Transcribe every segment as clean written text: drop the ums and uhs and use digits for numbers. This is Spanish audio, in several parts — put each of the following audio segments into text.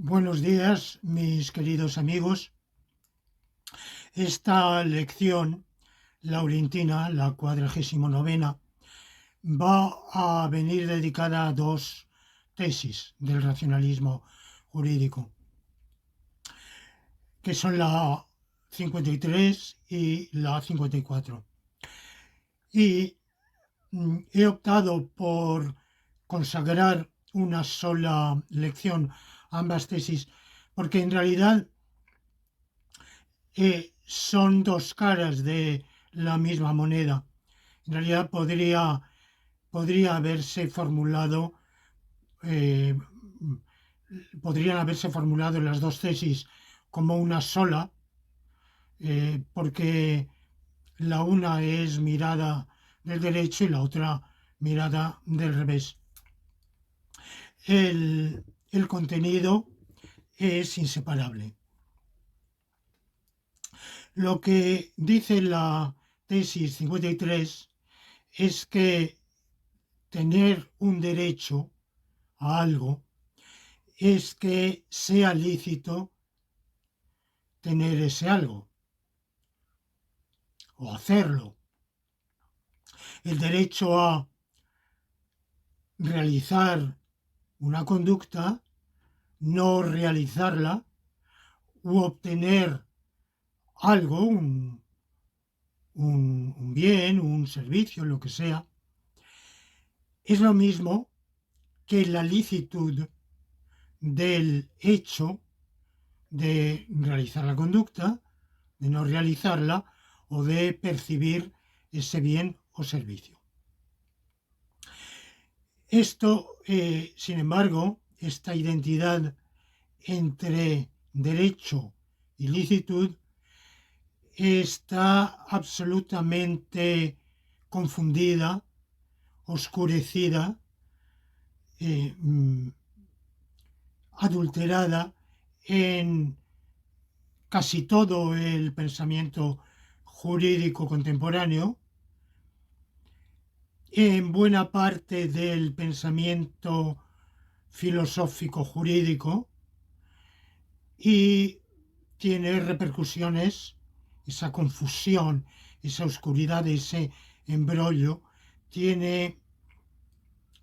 Buenos días, mis queridos amigos. Esta lección laurentina, la 49ª, va a venir dedicada a dos tesis del racionalismo jurídico, que son la 53 y la 54. Y he optado por consagrar una sola lección a ambas tesis, porque en realidad son dos caras de la misma moneda. En realidad podría haberse formulado, eh, podrían haberse formulado las dos tesis como una sola, porque la una es mirada del derecho y la otra mirada del revés. El contenido es inseparable. Lo que dice la tesis 53 es que tener un derecho a algo es que sea lícito tener ese algo o hacerlo. El derecho a realizar una conducta, no realizarla u obtener algo, un bien, un servicio, lo que sea, es lo mismo que la licitud del hecho de realizar la conducta, de no realizarla o de percibir ese bien o servicio. Esto, sin embargo, esta identidad entre derecho y licitud está absolutamente confundida, oscurecida, eh, adulterada en casi todo el pensamiento jurídico contemporáneo, en buena parte del pensamiento filosófico jurídico, y tiene repercusiones, esa confusión, esa oscuridad, ese embrollo, tiene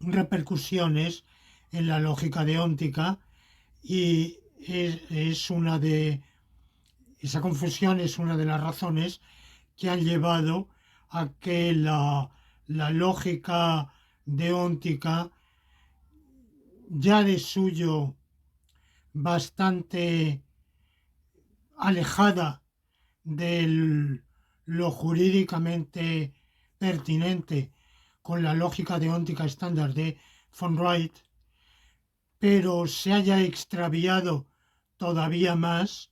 repercusiones en la lógica deóntica y esa confusión es una de las razones que han llevado a que la lógica deóntica, ya de suyo bastante alejada de lo jurídicamente pertinente con la lógica deóntica estándar de von Wright, pero se haya extraviado todavía más,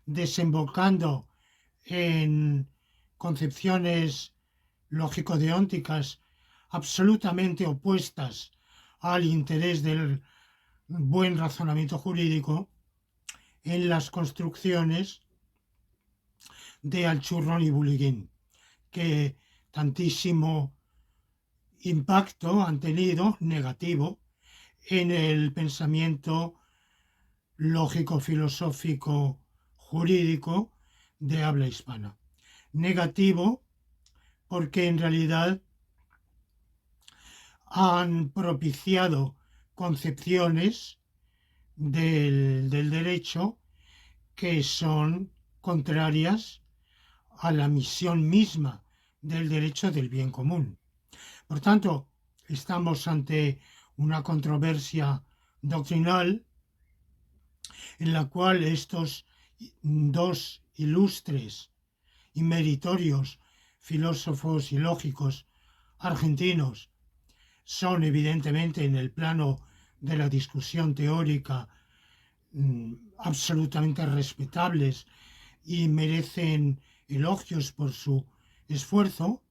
desembocando en concepciones lógico-deónticas absolutamente opuestas al interés del buen razonamiento jurídico en las construcciones de Alchurron y Bullikin, que tantísimo impacto han tenido negativo en el pensamiento lógico, filosófico, jurídico de habla hispana. Negativo porque en realidad han propiciado concepciones del derecho que son contrarias a la misión misma del derecho del bien común. Por tanto, estamos ante una controversia doctrinal en la cual estos dos ilustres y meritorios filósofos y lógicos argentinos son evidentemente en el plano de la discusión teórica absolutamente respetables y merecen elogios por su esfuerzo,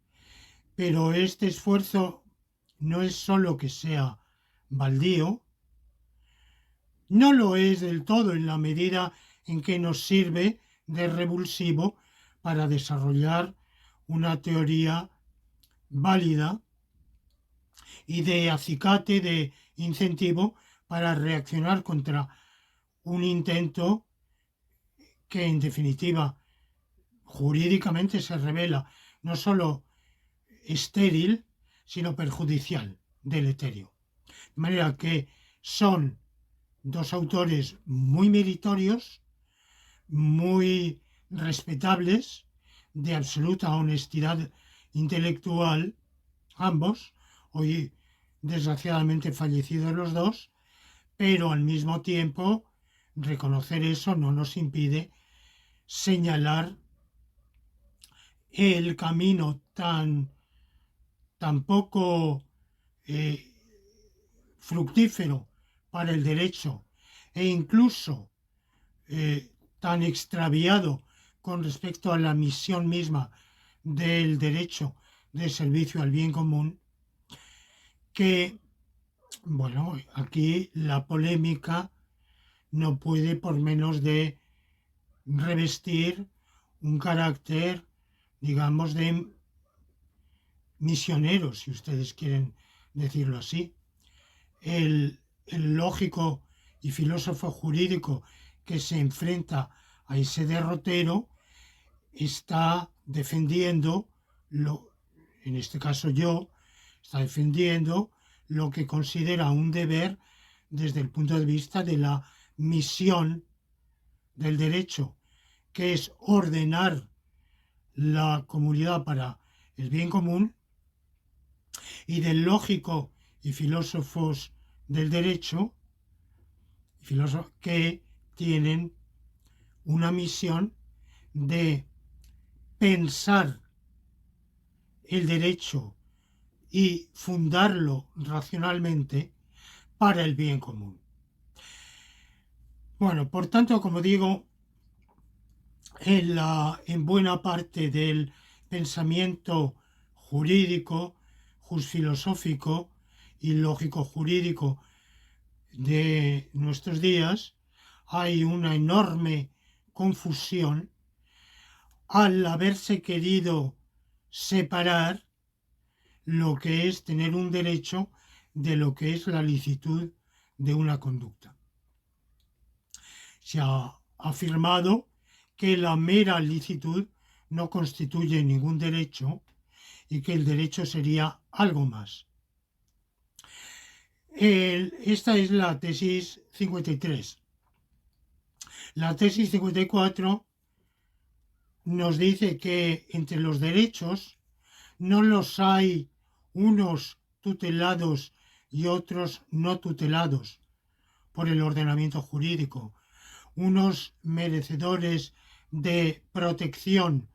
pero este esfuerzo no es solo que sea baldío, no lo es del todo en la medida en que nos sirve de revulsivo para desarrollar una teoría válida y de acicate, de incentivo para reaccionar contra un intento que en definitiva jurídicamente se revela no solo estéril, sino perjudicial, deleterio. De manera que son dos autores muy meritorios, muy respetables, de absoluta honestidad intelectual, ambos, hoy desgraciadamente fallecidos los dos, pero al mismo tiempo reconocer eso no nos impide señalar el camino tan poco eh, fructífero para el derecho e incluso tan extraviado con respecto a la misión misma del derecho de servicio al bien común, que, bueno, aquí la polémica no puede por menos de revestir un carácter, digamos, de misionero, si ustedes quieren decirlo así. El lógico y filósofo jurídico que se enfrenta a ese derrotero está defendiendo, en este caso yo, está defendiendo lo que considera un deber desde el punto de vista de la misión del derecho, que es ordenar la comunidad para el bien común, y del lógico y filósofos del derecho, filósofos que tienen una misión de pensar el derecho y fundarlo racionalmente para el bien común. Bueno, por tanto, como digo, en buena parte del pensamiento jurídico, filosófico y lógico jurídico de nuestros días, hay una enorme confusión al haberse querido separar lo que es tener un derecho de lo que es la licitud de una conducta. Se ha afirmado que la mera licitud no constituye ningún derecho y que el derecho sería algo más. Esta es la tesis 53. La tesis 54 nos dice que entre los derechos no los hay unos tutelados y otros no tutelados por el ordenamiento jurídico, unos merecedores de protección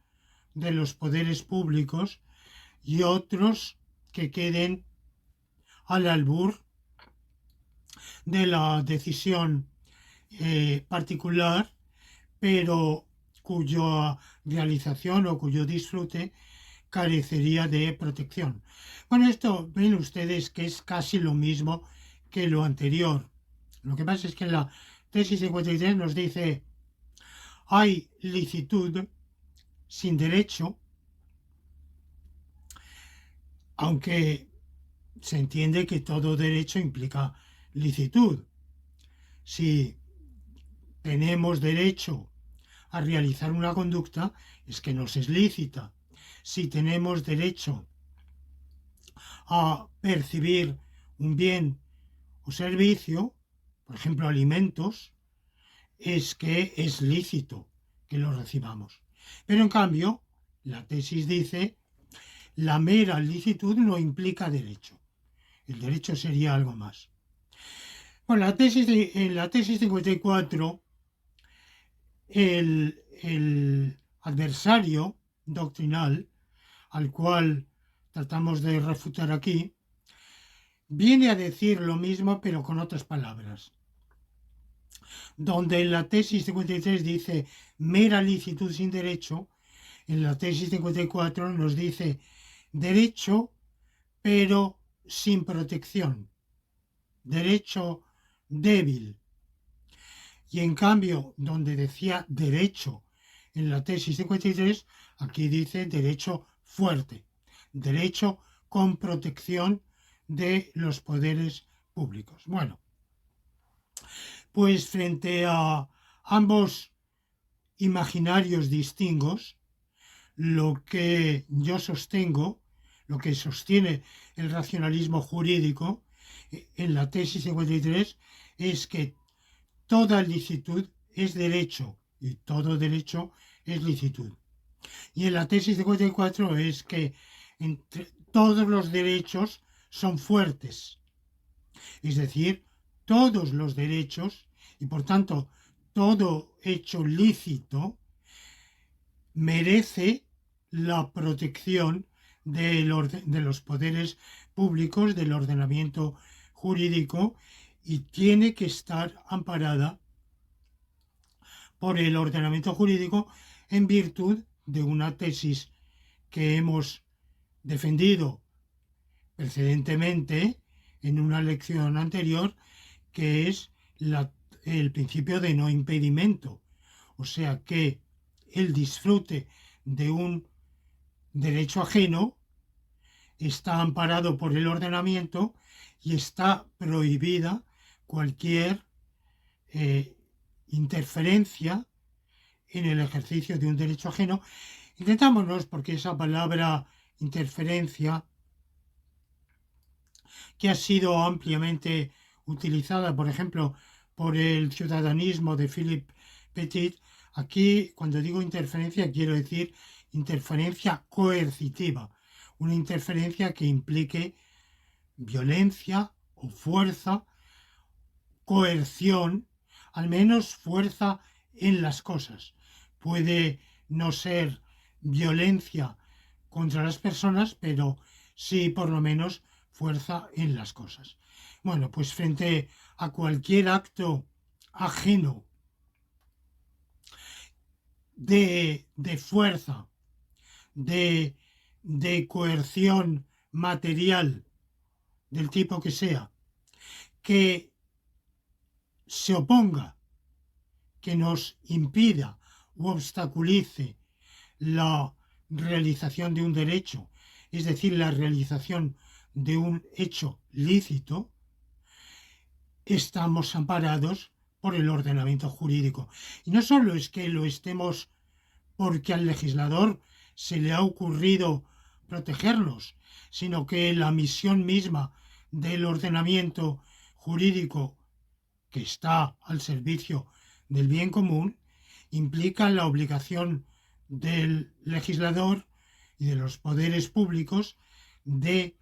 de los poderes públicos y otros que queden al albur de la decisión particular, pero cuya realización o cuyo disfrute carecería de protección. Bueno, esto ven ustedes que es casi lo mismo que lo anterior. Lo que pasa es que en la tesis 53 nos dice: hay licitud sin derecho, aunque se entiende que todo derecho implica licitud. Si tenemos derecho a realizar una conducta, es que nos es lícita. Si tenemos derecho a percibir un bien o servicio, por ejemplo alimentos, es que es lícito que lo recibamos. Pero en cambio, la tesis dice: la mera licitud no implica derecho. El derecho sería algo más. Bueno, en la tesis 54, el adversario doctrinal al cual tratamos de refutar aquí, viene a decir lo mismo pero con otras palabras. Donde en la tesis 53 dice mera licitud sin derecho, en la tesis 54 nos dice derecho pero sin protección, derecho débil. Y en cambio, donde decía derecho en la tesis 53, aquí dice derecho fuerte, derecho con protección de los poderes públicos. Bueno, Pues frente a ambos imaginarios distintos, lo que yo sostengo, lo que sostiene el racionalismo jurídico en la tesis 53 es que toda licitud es derecho y todo derecho es licitud. Y en la tesis 54 es que todos los derechos son fuertes, es decir, todos los derechos y por tanto todo hecho lícito merece la protección de los poderes públicos, del ordenamiento jurídico, y tiene que estar amparada por el ordenamiento jurídico en virtud de una tesis que hemos defendido precedentemente en una lección anterior, que es el principio de no impedimento. O sea que el disfrute de un derecho ajeno está amparado por el ordenamiento y está prohibida cualquier interferencia en el ejercicio de un derecho ajeno. Intentámonos, porque esa palabra interferencia, que ha sido ampliamente utilizada, por ejemplo, por el ciudadanismo de Philippe Petit, aquí cuando digo interferencia quiero decir interferencia coercitiva, una interferencia que implique violencia o fuerza, coerción, al menos fuerza en las cosas. Puede no ser violencia contra las personas, pero sí por lo menos fuerza en las cosas. Bueno, pues frente a cualquier acto ajeno de fuerza, de coerción material, del tipo que sea, que se oponga, que nos impida u obstaculice la realización de un derecho, es decir, la realización de un hecho lícito, estamos amparados por el ordenamiento jurídico. Y no solo es que lo estemos porque al legislador se le ha ocurrido protegernos, sino que la misión misma del ordenamiento jurídico, que está al servicio del bien común, implica la obligación del legislador y de los poderes públicos de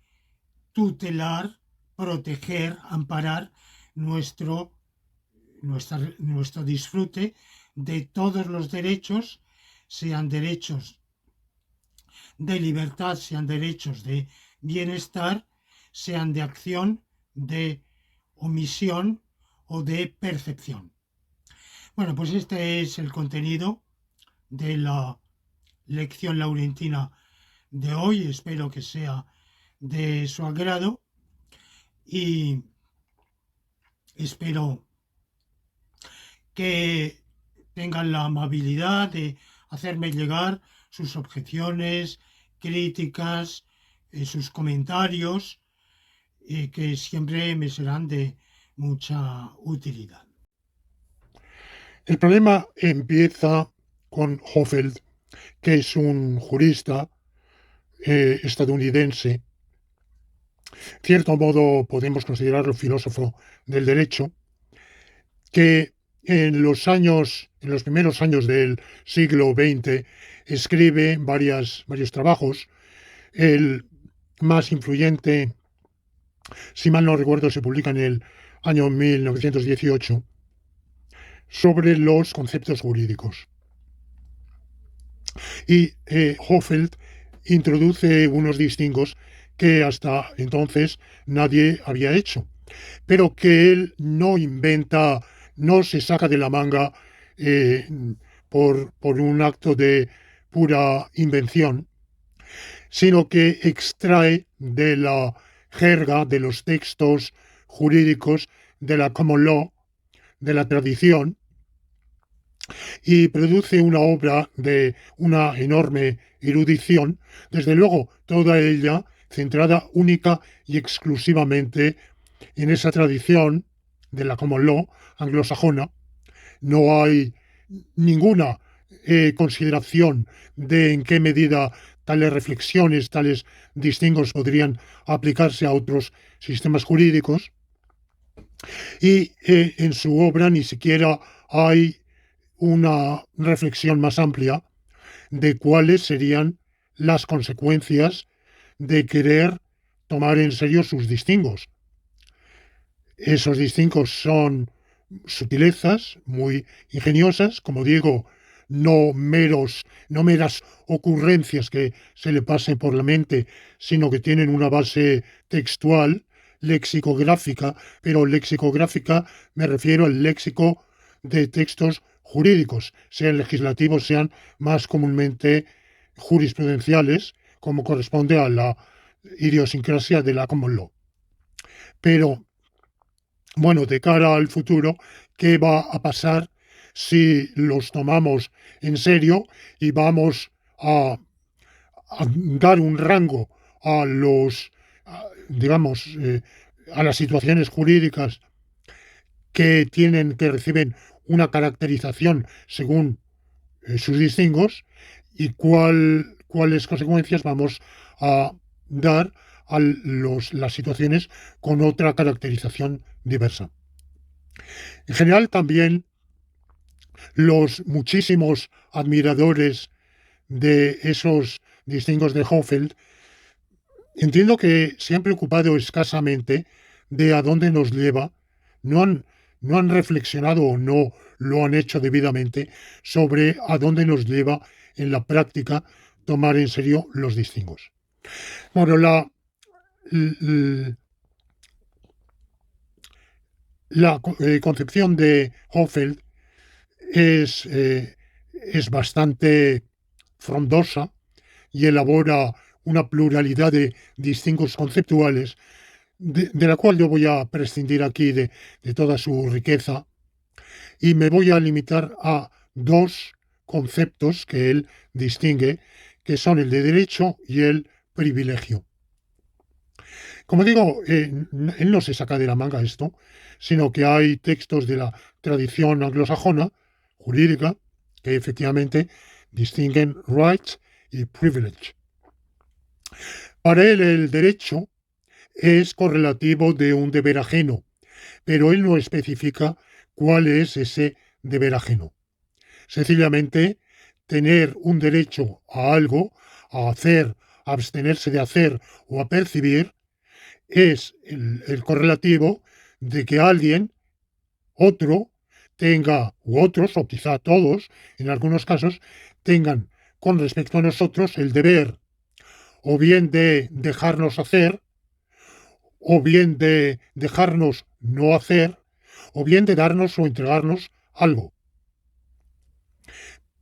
tutelar, proteger, amparar nuestro disfrute de todos los derechos, sean derechos de libertad, sean derechos de bienestar, sean de acción, de omisión o de percepción. Bueno, pues este es el contenido de la lección laurentina de hoy. Espero que sea de su agrado y espero que tengan la amabilidad de hacerme llegar sus objeciones, críticas, sus comentarios, que siempre me serán de mucha utilidad. El problema empieza con Hofeld, que es un jurista estadounidense. En cierto modo podemos considerarlo filósofo del derecho, que en los primeros años del siglo XX escribe varios trabajos. El más influyente, si mal no recuerdo, se publica en el año 1918, sobre los conceptos jurídicos. Y Hofeld introduce unos distingos que hasta entonces nadie había hecho, pero que él no inventa, no se saca de la manga por un acto de pura invención, sino que extrae de la jerga, de los textos jurídicos, de la common law, de la tradición, y produce una obra de una enorme erudición, desde luego toda ella centrada única y exclusivamente en esa tradición de la common law anglosajona. No hay ninguna consideración de en qué medida tales reflexiones, tales distingos podrían aplicarse a otros sistemas jurídicos. Y en su obra ni siquiera hay una reflexión más amplia de cuáles serían las consecuencias de querer tomar en serio sus distingos. Esos distingos son sutilezas muy ingeniosas, como digo, no meras ocurrencias que se le pasen por la mente, sino que tienen una base textual, lexicográfica, pero lexicográfica me refiero al léxico de textos jurídicos, sean legislativos, sean más comúnmente jurisprudenciales, como corresponde a la idiosincrasia de la common law. Pero, bueno, de cara al futuro, ¿qué va a pasar si los tomamos en serio y vamos a dar un rango a a las situaciones jurídicas que reciben una caracterización según sus distingos, y cuáles consecuencias vamos a dar a las situaciones con otra caracterización diversa? En general, también los muchísimos admiradores de esos distingos de Hofeld entiendo que se han preocupado escasamente de a dónde nos lleva, no han reflexionado o no lo han hecho debidamente sobre a dónde nos lleva en la práctica tomar en serio los distingos. Bueno, la concepción de Hofeld es bastante frondosa y elabora una pluralidad de distingos conceptuales, de la cual yo voy a prescindir aquí de toda su riqueza, y me voy a limitar a dos conceptos que él distingue, que son el de derecho y el privilegio. Como digo, él no se saca de la manga esto, sino que hay textos de la tradición anglosajona, jurídica, que efectivamente distinguen rights y privilege. Para él el derecho es correlativo de un deber ajeno, pero él no especifica cuál es ese deber ajeno. Sencillamente, tener un derecho a algo, a hacer, a abstenerse de hacer o a percibir, es el correlativo de que alguien, otro, tenga, u otros, o quizá todos, en algunos casos, tengan con respecto a nosotros el deber o bien de dejarnos hacer, o bien de dejarnos no hacer, o bien de darnos o entregarnos algo.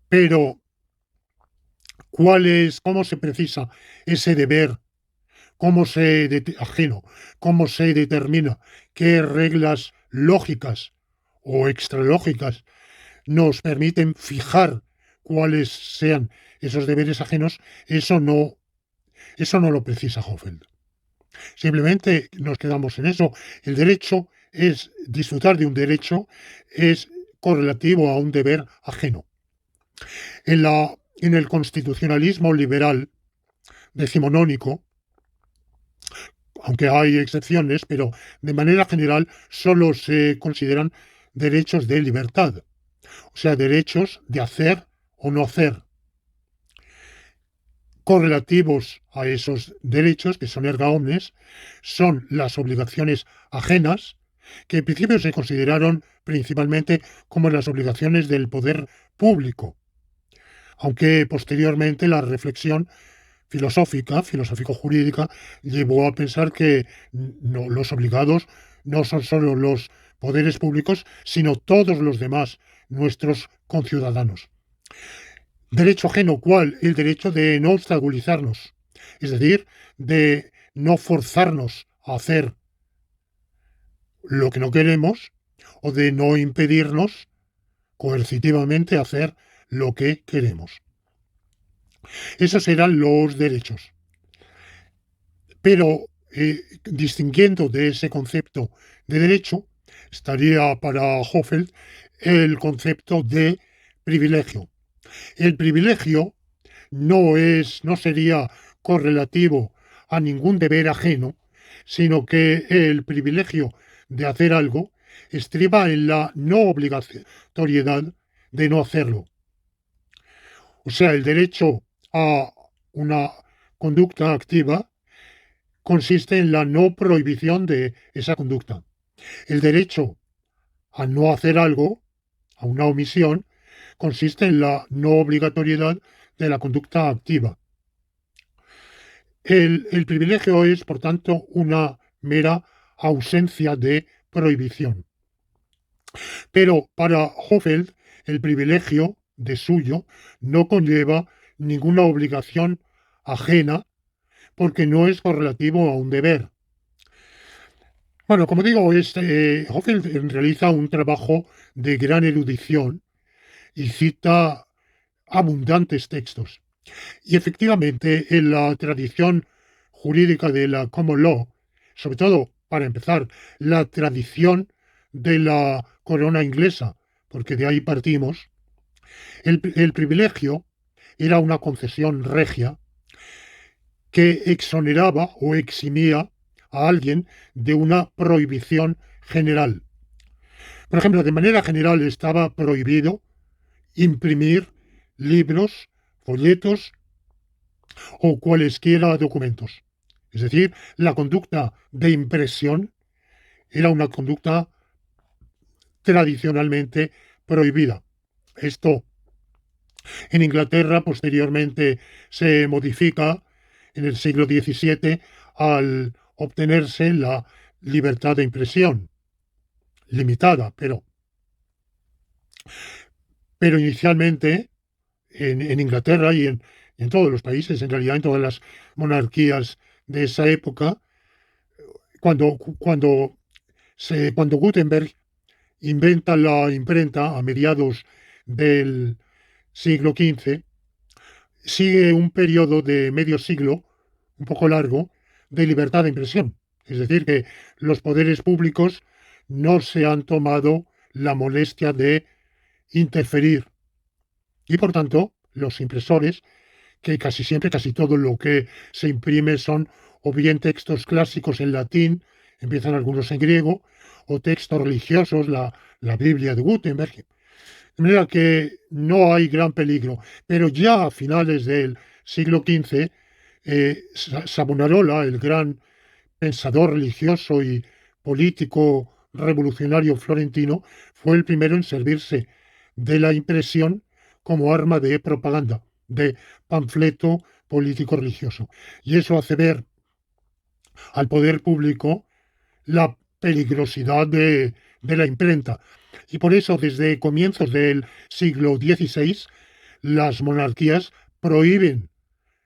Pero, ¿cómo se precisa ese deber? ¿Cómo ajeno? ¿Cómo se determina? ¿Qué reglas lógicas o extralógicas nos permiten fijar cuáles sean esos deberes ajenos? Eso no lo precisa Hofeld. Simplemente nos quedamos en eso. El derecho es disfrutar de un derecho, es correlativo a un deber ajeno. En el constitucionalismo liberal decimonónico, aunque hay excepciones, pero de manera general solo se consideran derechos de libertad, o sea, derechos de hacer o no hacer. Correlativos a esos derechos, que son erga omnes, son las obligaciones ajenas, que en principio se consideraron principalmente como las obligaciones del poder público, aunque posteriormente la reflexión filosófico-jurídica, llevó a pensar que los obligados no son solo los poderes públicos, sino todos los demás, nuestros conciudadanos. Derecho ajeno, ¿cuál? El derecho de no obstaculizarnos, es decir, de no forzarnos a hacer lo que no queremos o de no impedirnos coercitivamente hacer lo que queremos. Esos eran los derechos. Pero distinguiendo de ese concepto de derecho, estaría para Hofeld el concepto de privilegio. El privilegio no sería correlativo a ningún deber ajeno, sino que el privilegio de hacer algo estriba en la no obligatoriedad de no hacerlo. O sea, el derecho a una conducta activa consiste en la no prohibición de esa conducta. El derecho a no hacer algo, a una omisión, consiste en la no obligatoriedad de la conducta activa. El privilegio es, por tanto, una mera ausencia de prohibición. Pero para Hofeld, el privilegio de suyo no conlleva ninguna obligación ajena porque no es correlativo a un deber. Bueno, como digo, Hofeld realiza un trabajo de gran erudición y cita abundantes textos. Y efectivamente, en la tradición jurídica de la common law, sobre todo, para empezar, la tradición de la corona inglesa, porque de ahí partimos, el privilegio era una concesión regia que exoneraba o eximía a alguien de una prohibición general. Por ejemplo, de manera general estaba prohibido imprimir libros, folletos o cualesquiera documentos. Es decir, la conducta de impresión era una conducta tradicionalmente prohibida. Esto en Inglaterra posteriormente se modifica en el siglo XVII al obtenerse la libertad de impresión, limitada, pero inicialmente en Inglaterra y en todos los países, en realidad en todas las monarquías de esa época, cuando Gutenberg inventa la imprenta a mediados del siglo XV, sigue un periodo de medio siglo, un poco largo, de libertad de impresión. Es decir, que los poderes públicos no se han tomado la molestia de interferir. Y por tanto, los impresores, que casi siempre, casi todo lo que se imprime son o bien textos clásicos en latín, empiezan algunos en griego, o textos religiosos, la Biblia de Gutenberg. De manera que no hay gran peligro. Pero ya a finales del siglo XV, Savonarola, el gran pensador religioso y político revolucionario florentino, fue el primero en servirse de la impresión como arma de propaganda, de panfleto político religioso. Y eso hace ver al poder público la peligrosidad de la imprenta. Y por eso, desde comienzos del siglo XVI, las monarquías prohíben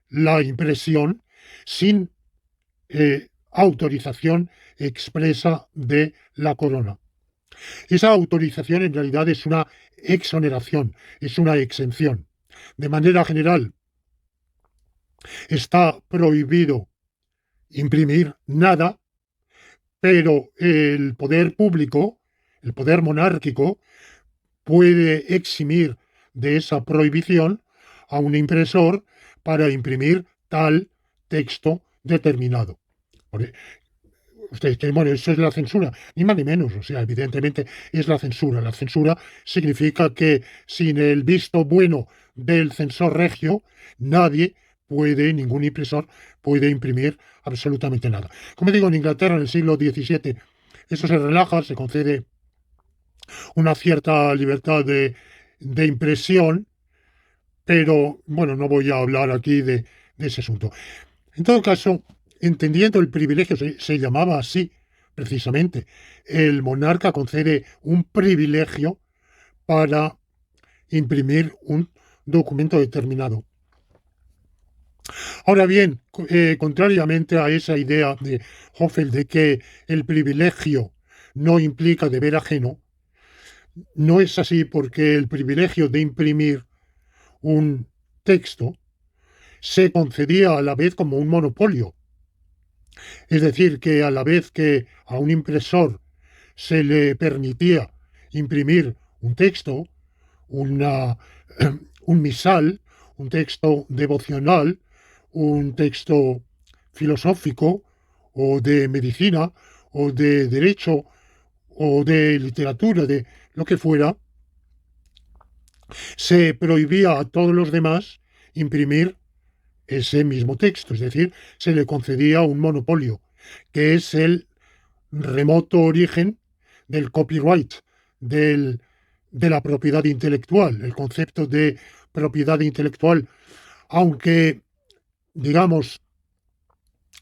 la impresión sin autorización expresa de la corona. Esa autorización en realidad es una exoneración, es una exención. De manera general, está prohibido imprimir nada, pero el poder público, el poder monárquico, puede eximir de esa prohibición a un impresor para imprimir tal texto determinado. Ustedes creen, bueno, eso es la censura, ni más ni menos, o sea, evidentemente es la censura. La censura significa que sin el visto bueno del censor regio, ningún impresor puede imprimir absolutamente nada. Como digo, en Inglaterra en el siglo XVII eso se relaja, se concede una cierta libertad de impresión, pero bueno, no voy a hablar aquí de ese asunto. En todo caso, entendiendo el privilegio, se llamaba así precisamente, el monarca concede un privilegio para imprimir un documento determinado. Ahora bien, contrariamente a esa idea de Hofeld de que el privilegio no implica deber ajeno, no es así, porque el privilegio de imprimir un texto se concedía a la vez como un monopolio. Es decir, que a la vez que a un impresor se le permitía imprimir un texto, una, un misal, un texto devocional, un texto filosófico o de medicina o de derecho o de literatura, de lo que fuera, se prohibía a todos los demás imprimir ese mismo texto, es decir, se le concedía un monopolio, que es el remoto origen del copyright, del, de la propiedad intelectual, el concepto de propiedad intelectual, aunque, digamos,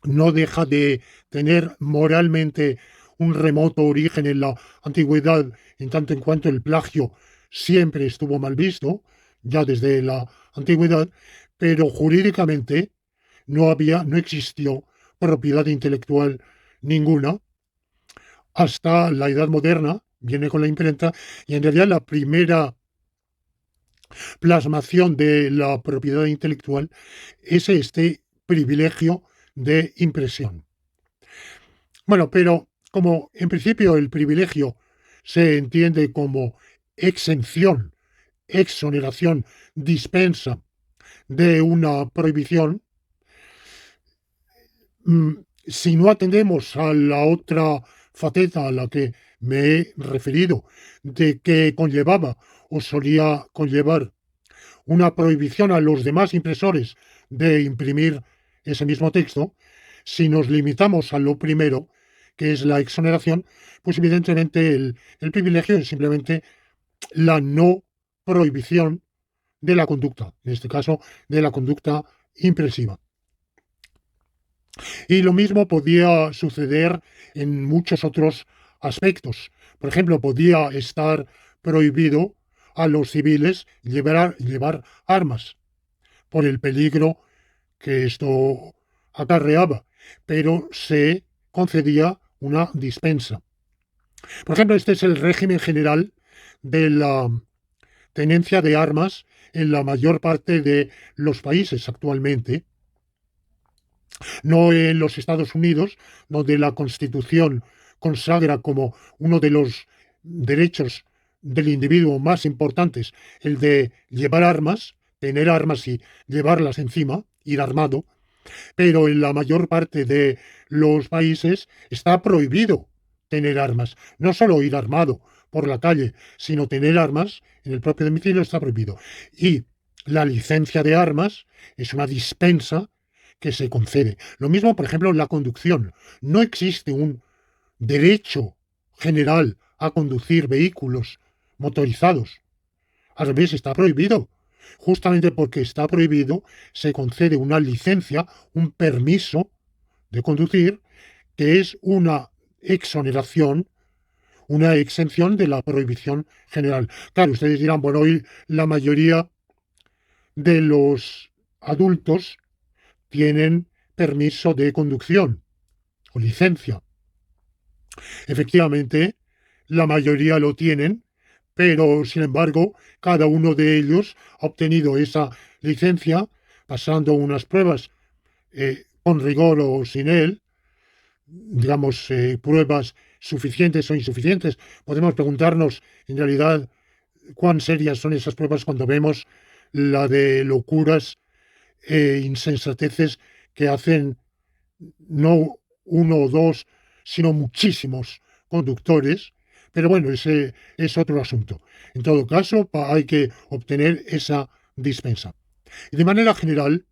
no deja de tener moralmente un remoto origen en la antigüedad, en tanto en cuanto el plagio siempre estuvo mal visto, ya desde la antigüedad, pero jurídicamente no existió propiedad intelectual ninguna hasta la Edad Moderna, viene con la imprenta, y en realidad la primera plasmación de la propiedad intelectual es este privilegio de impresión. Bueno, pero como en principio el privilegio se entiende como exención, exoneración, dispensa de una prohibición, si no atendemos a la otra faceta a la que me he referido, de que conllevaba o solía conllevar una prohibición a los demás impresores de imprimir ese mismo texto, si nos limitamos a lo primero, que es la exoneración, pues evidentemente el privilegio es simplemente la no prohibición de la conducta, en este caso de la conducta impresiva. Y lo mismo podía suceder en muchos otros aspectos. Por ejemplo, podía estar prohibido a los civiles llevar armas por el peligro que esto acarreaba, pero se concedía una dispensa. Por ejemplo, este es el régimen general de la tenencia de armas en la mayor parte de los países actualmente, no en los Estados Unidos, donde la Constitución consagra como uno de los derechos del individuo más importantes el de llevar armas, tener armas y llevarlas encima, ir armado, pero en la mayor parte de los países está prohibido tener armas, no solo ir armado por la calle, sino tener armas en el propio domicilio está prohibido. Y la licencia de armas es una dispensa que se concede. Lo mismo, por ejemplo, en la conducción. No existe un derecho general a conducir vehículos motorizados. Al revés, está prohibido. Justamente porque está prohibido, se concede una licencia, un permiso de conducir, que es una exoneración, una exención de la prohibición general. Claro, ustedes dirán, bueno, hoy la mayoría de los adultos tienen permiso de conducción o licencia. Efectivamente, la mayoría lo tienen, pero sin embargo, cada uno de ellos ha obtenido esa licencia pasando unas pruebas con rigor o sin él, digamos, pruebas suficientes o insuficientes. Podemos preguntarnos, en realidad, cuán serias son esas pruebas cuando vemos la de locuras e insensateces que hacen no uno o dos, sino muchísimos conductores. Pero bueno, ese es otro asunto. En todo caso, hay que obtener esa dispensa. Y de manera general,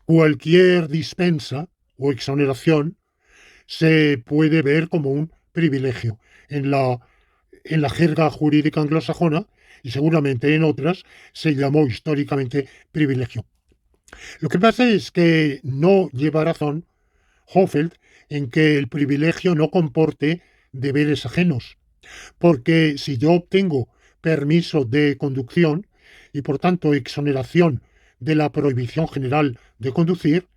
cualquier dispensa o exoneración se puede ver como un privilegio en la jerga jurídica anglosajona y seguramente en otras se llamó históricamente privilegio. Lo que pasa es que no lleva razón Hofeld en que el privilegio no comporte deberes ajenos, porque si yo obtengo permiso de conducción y por tanto exoneración de la prohibición general de conducir,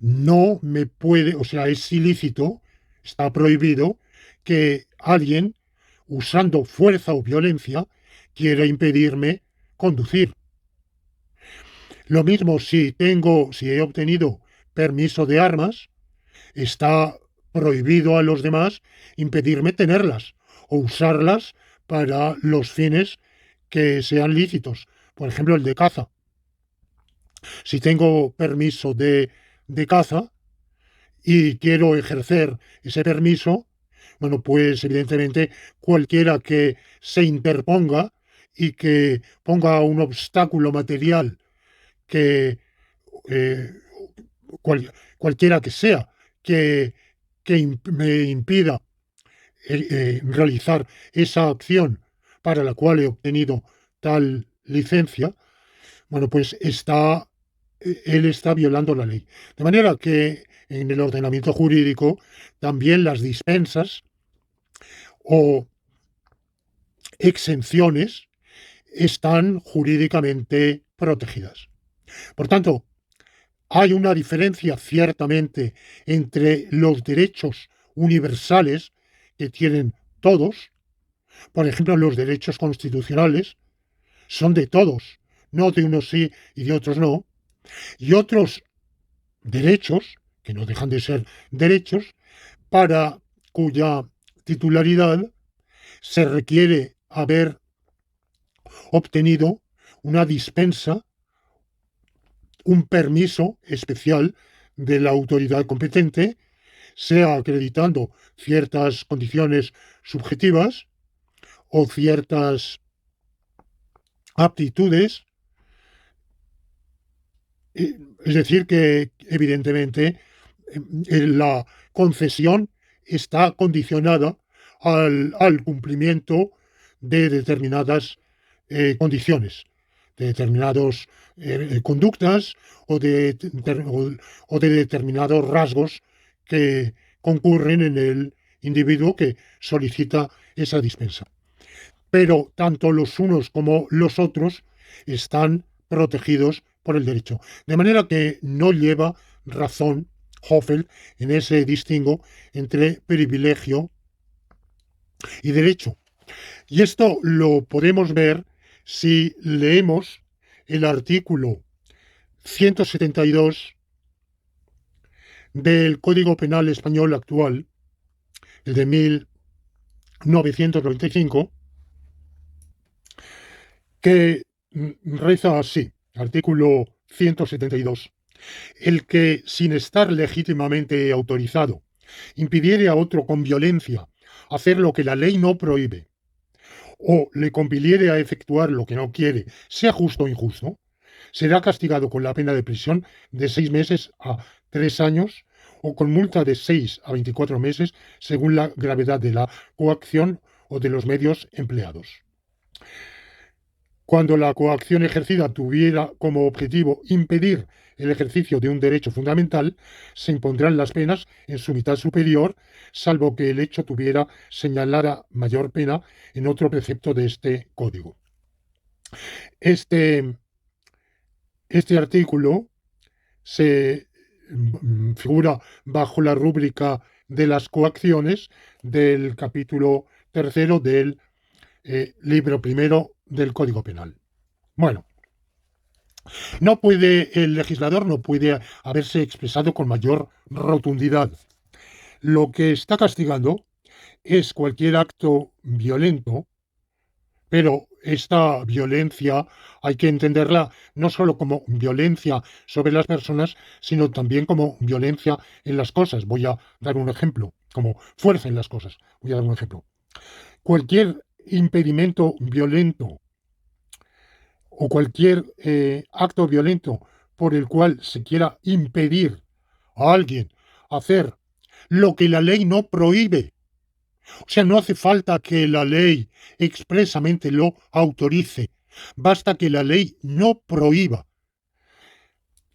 no me puede, o sea, es ilícito, está prohibido que alguien usando fuerza o violencia quiera impedirme conducir. Lo mismo si he obtenido permiso de armas, está prohibido a los demás impedirme tenerlas o usarlas para los fines que sean lícitos. Por ejemplo, el de caza. Si tengo permiso de caza y quiero ejercer ese permiso, bueno, pues evidentemente cualquiera que se interponga y que ponga un obstáculo material que eh, cualquiera que sea, que me impida realizar esa acción para la cual he obtenido tal licencia, bueno, pues él está violando la ley. De manera que en el ordenamiento jurídico también las dispensas o exenciones están jurídicamente protegidas. Por tanto, hay una diferencia ciertamente entre los derechos universales que tienen todos, por ejemplo, los derechos constitucionales son de todos, no de unos sí y de otros no, y otros derechos, que no dejan de ser derechos, para cuya titularidad se requiere haber obtenido una dispensa, un permiso especial de la autoridad competente, sea acreditando ciertas condiciones subjetivas o ciertas aptitudes. Es decir, que evidentemente la concesión está condicionada al cumplimiento de determinadas condiciones, de determinadas conductas o de determinados rasgos que concurren en el individuo que solicita esa dispensa. Pero tanto los unos como los otros están protegidos por el derecho. De manera que no lleva razón Hoffel en ese distingo entre privilegio y derecho. Y esto lo podemos ver si leemos el artículo 172 del Código Penal Español actual, el de 1995, que reza así, artículo 172. El que, sin estar legítimamente autorizado, impidiere a otro con violencia hacer lo que la ley no prohíbe, o le compeliere a efectuar lo que no quiere, sea justo o injusto, será castigado con la pena de prisión de 6 meses a 3 años o con multa de 6 a 24 meses según la gravedad de la coacción o de los medios empleados. Cuando la coacción ejercida tuviera como objetivo impedir el ejercicio de un derecho fundamental, se impondrán las penas en su mitad superior, salvo que el hecho tuviera señalada mayor pena en otro precepto de este código. Este artículo se figura bajo la rúbrica de las coacciones del capítulo 3 del libro primero del Código Penal. Bueno, el legislador no puede haberse expresado con mayor rotundidad. Lo que está castigando es cualquier acto violento, pero esta violencia hay que entenderla no solo como violencia sobre las personas, sino también como violencia en las cosas. Voy a dar un ejemplo, como fuerza en las cosas. Voy a dar un ejemplo. Cualquier impedimento violento o cualquier acto violento por el cual se quiera impedir a alguien hacer lo que la ley no prohíbe. O sea, no hace falta que la ley expresamente lo autorice, basta que la ley no prohíba.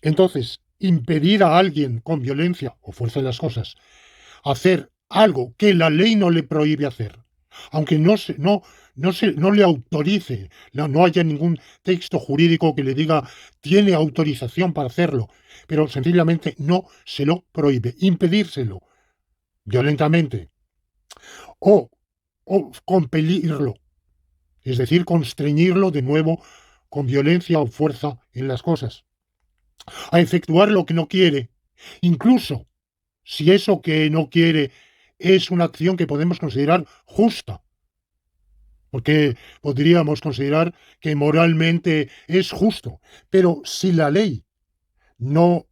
Entonces, impedir a alguien con violencia o fuerza en las cosas hacer algo que la ley no le prohíbe hacer, aunque no le autorice, no haya ningún texto jurídico que le diga tiene autorización para hacerlo, pero sencillamente no se lo prohíbe, impedírselo violentamente o compelirlo, es decir, constreñirlo de nuevo con violencia o fuerza en las cosas, a efectuar lo que no quiere, incluso si eso que no quiere es una acción que podemos considerar justa, porque podríamos considerar que moralmente es justo, pero si la ley no,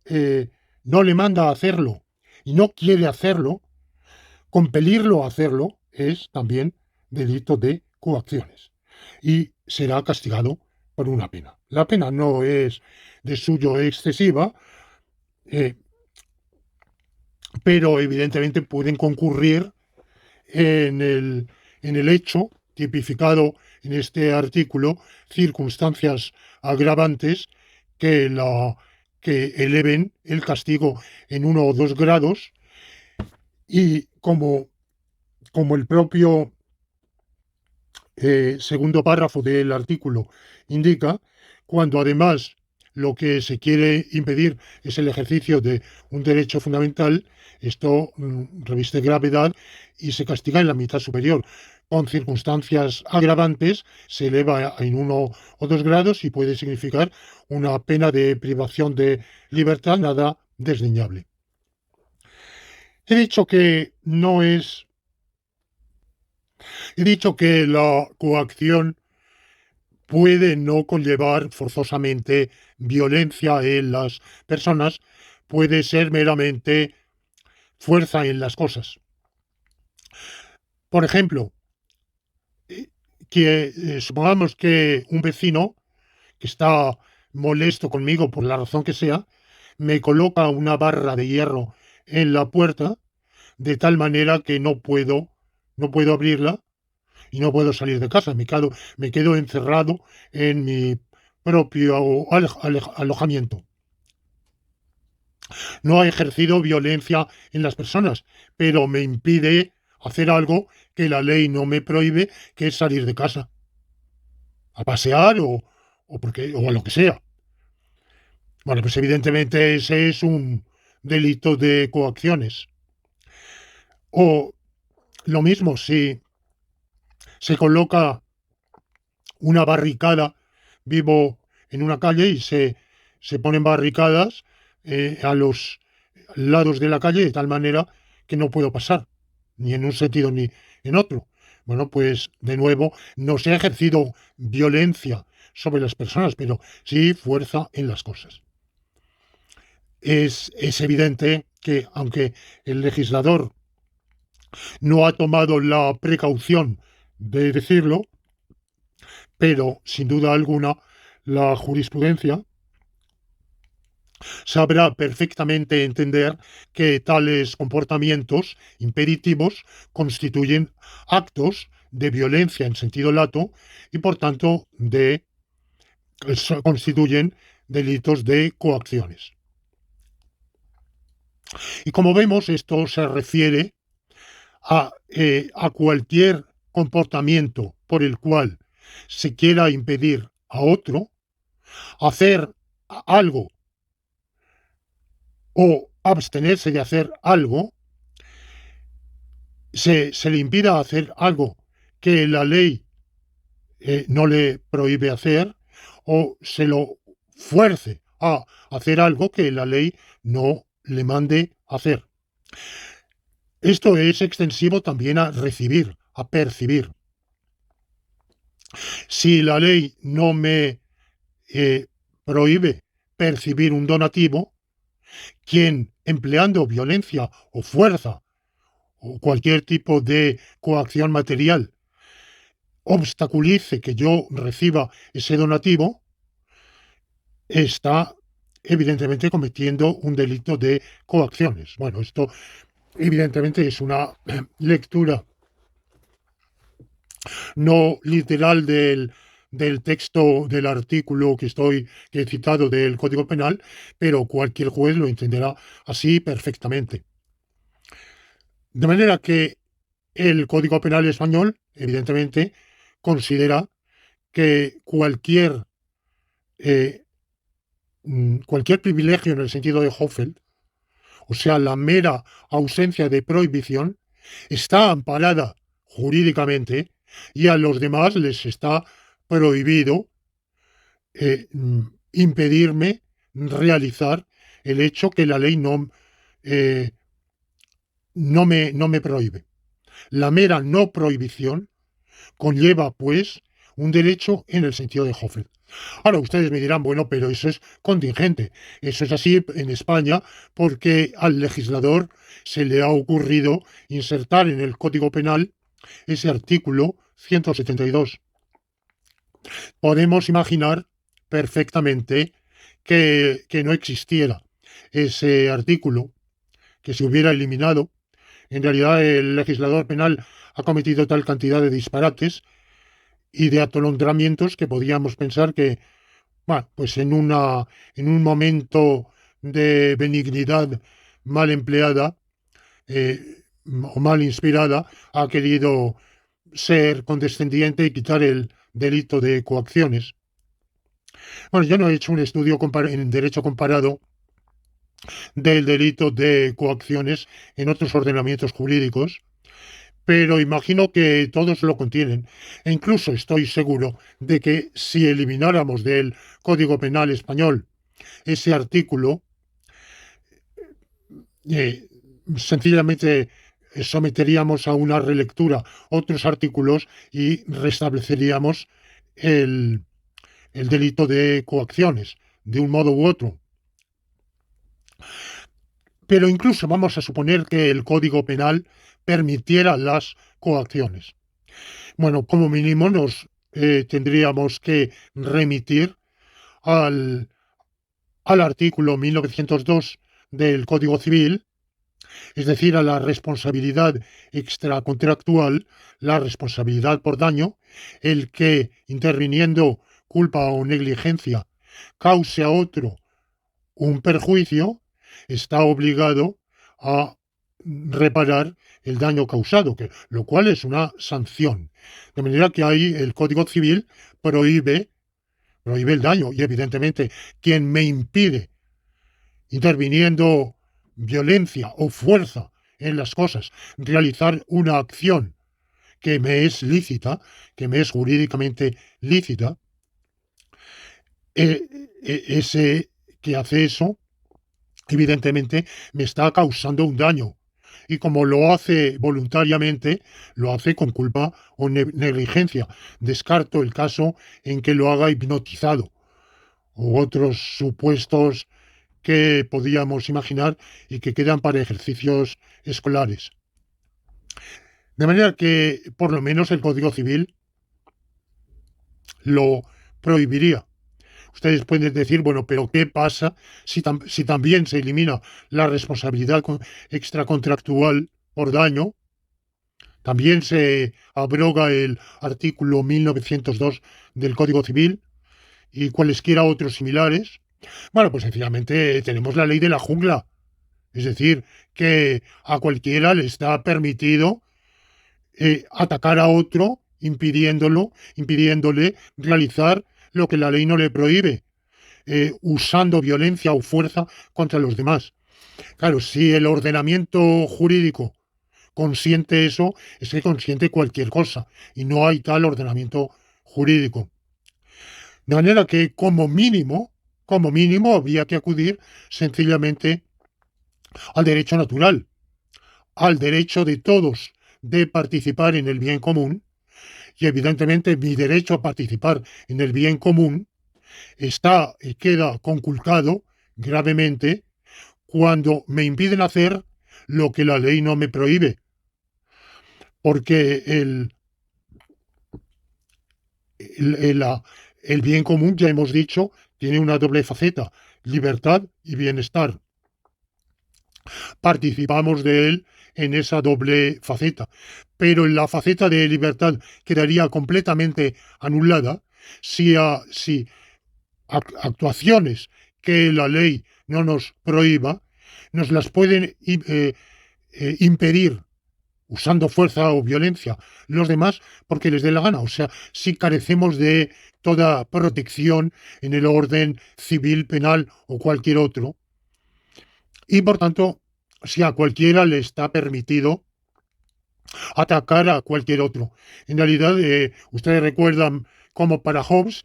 no le manda a hacerlo y no quiere hacerlo, compelirlo a hacerlo es también delito de coacciones y será castigado por una pena. La pena no es de suyo excesiva, eh, pero evidentemente pueden concurrir en en el hecho tipificado en este artículo circunstancias agravantes que, que eleven el castigo en 1 o 2 grados y como el propio segundo párrafo del artículo indica, cuando además lo que se quiere impedir es el ejercicio de un derecho fundamental, esto reviste gravedad y se castiga en la mitad superior. Con circunstancias agravantes se eleva en 1 o 2 grados y puede significar una pena de privación de libertad nada desdeñable. He dicho que no es. He dicho que la coacción puede no conllevar forzosamente violencia en las personas, puede ser meramente fuerza en las cosas. Por ejemplo, supongamos que un vecino que está molesto conmigo por la razón que sea, me coloca una barra de hierro en la puerta de tal manera que no puedo abrirla y no puedo salir de casa. Me quedo encerrado en mi propio alojamiento. No ha ejercido violencia en las personas, pero me impide hacer algo que la ley no me prohíbe, que es salir de casa, a pasear o a lo que sea. Bueno, pues evidentemente ese es un delito de coacciones. O lo mismo si se coloca una barricada, vivo en una calle y se ponen barricadas a los lados de la calle de tal manera que no puedo pasar, ni en un sentido ni en otro. Bueno, pues de nuevo, no se ha ejercido violencia sobre las personas, pero sí fuerza en las cosas. Es evidente que aunque el legislador no ha tomado la precaución de decirlo, pero sin duda alguna la jurisprudencia sabrá perfectamente entender que tales comportamientos impeditivos constituyen actos de violencia en sentido lato y por tanto constituyen delitos de coacciones. Y como vemos, esto se refiere a cualquier comportamiento por el cual se quiera impedir a otro hacer algo o abstenerse de hacer algo, se le impida hacer algo que la ley no le prohíbe hacer, o se lo fuerce a hacer algo que la ley no le mande hacer. Esto es extensivo también a recibir, a percibir. Si la ley no me prohíbe percibir un donativo, quien empleando violencia o fuerza o cualquier tipo de coacción material obstaculice que yo reciba ese donativo, está evidentemente cometiendo un delito de coacciones. Bueno, esto evidentemente es una lectura no literal del texto del artículo que he citado del Código Penal, pero cualquier juez lo entenderá así perfectamente. De manera que el Código Penal español, evidentemente, considera que cualquier privilegio en el sentido de Hoffeld, o sea, la mera ausencia de prohibición, está amparada jurídicamente y a los demás les está prohibido impedirme realizar el hecho que la ley no no me prohíbe. La mera no prohibición conlleva, pues, un derecho en el sentido de Hoffel. Ahora ustedes me dirán, bueno, pero eso es contingente. Eso es así en España porque al legislador se le ha ocurrido insertar en el Código Penal ese artículo 172. Podemos imaginar perfectamente que no existiera ese artículo, que se hubiera eliminado. En realidad el legislador penal ha cometido tal cantidad de disparates y de atolondramientos que podíamos pensar que, bueno, pues en un momento de benignidad mal empleada o mal inspirada, ha querido ser condescendiente y quitar el delito de coacciones. Bueno, yo no he hecho un estudio en derecho comparado del delito de coacciones en otros ordenamientos jurídicos, pero imagino que todos lo contienen. E incluso estoy seguro de que si elimináramos del Código Penal español ese artículo, eh, sencillamente someteríamos a una relectura otros artículos y restableceríamos el, el delito de coacciones, de un modo u otro. Pero incluso vamos a suponer que el Código Penal permitiera las coacciones. Bueno, como mínimo nos tendríamos que remitir al, al artículo 1902 del Código Civil, es decir, a la responsabilidad extracontractual, la responsabilidad por daño, el que interviniendo culpa o negligencia cause a otro un perjuicio, está obligado a reparar el daño causado, lo cual es una sanción. De manera que ahí el Código Civil prohíbe el daño y evidentemente quien me impide, interviniendo violencia o fuerza en las cosas, realizar una acción que me es lícita, que me es jurídicamente lícita, ese que hace eso, evidentemente me está causando un daño. Y como lo hace voluntariamente, lo hace con culpa o negligencia. Descarto el caso en que lo haga hipnotizado u otros supuestos que podíamos imaginar y que quedan para ejercicios escolares. De manera que, por lo menos, el Código Civil lo prohibiría. Ustedes pueden decir, bueno, pero ¿qué pasa si también se elimina la responsabilidad extracontractual por daño? También se abroga el artículo 1902 del Código Civil y cualesquiera otros similares. Bueno, pues sencillamente tenemos la ley de la jungla. Es decir, que a cualquiera le está permitido atacar a otro impidiéndole realizar lo que la ley no le prohíbe, usando violencia o fuerza contra los demás. Claro, si el ordenamiento jurídico consiente eso, es que consiente cualquier cosa y no hay tal ordenamiento jurídico. De manera que como mínimo habría que acudir sencillamente al derecho natural, al derecho de todos de participar en el bien común, y evidentemente mi derecho a participar en el bien común está y queda conculcado gravemente cuando me impiden hacer lo que la ley no me prohíbe. Porque el bien común, ya hemos dicho, tiene una doble faceta, libertad y bienestar. Participamos de él en esa doble faceta, pero la faceta de libertad quedaría completamente anulada si actuaciones que la ley no nos prohíba nos las pueden impedir usando fuerza o violencia los demás porque les dé la gana. O sea, si carecemos de toda protección en el orden civil, penal o cualquier otro. Y por tanto, si a cualquiera le está permitido atacar a cualquier otro. En realidad, ustedes recuerdan cómo para Hobbes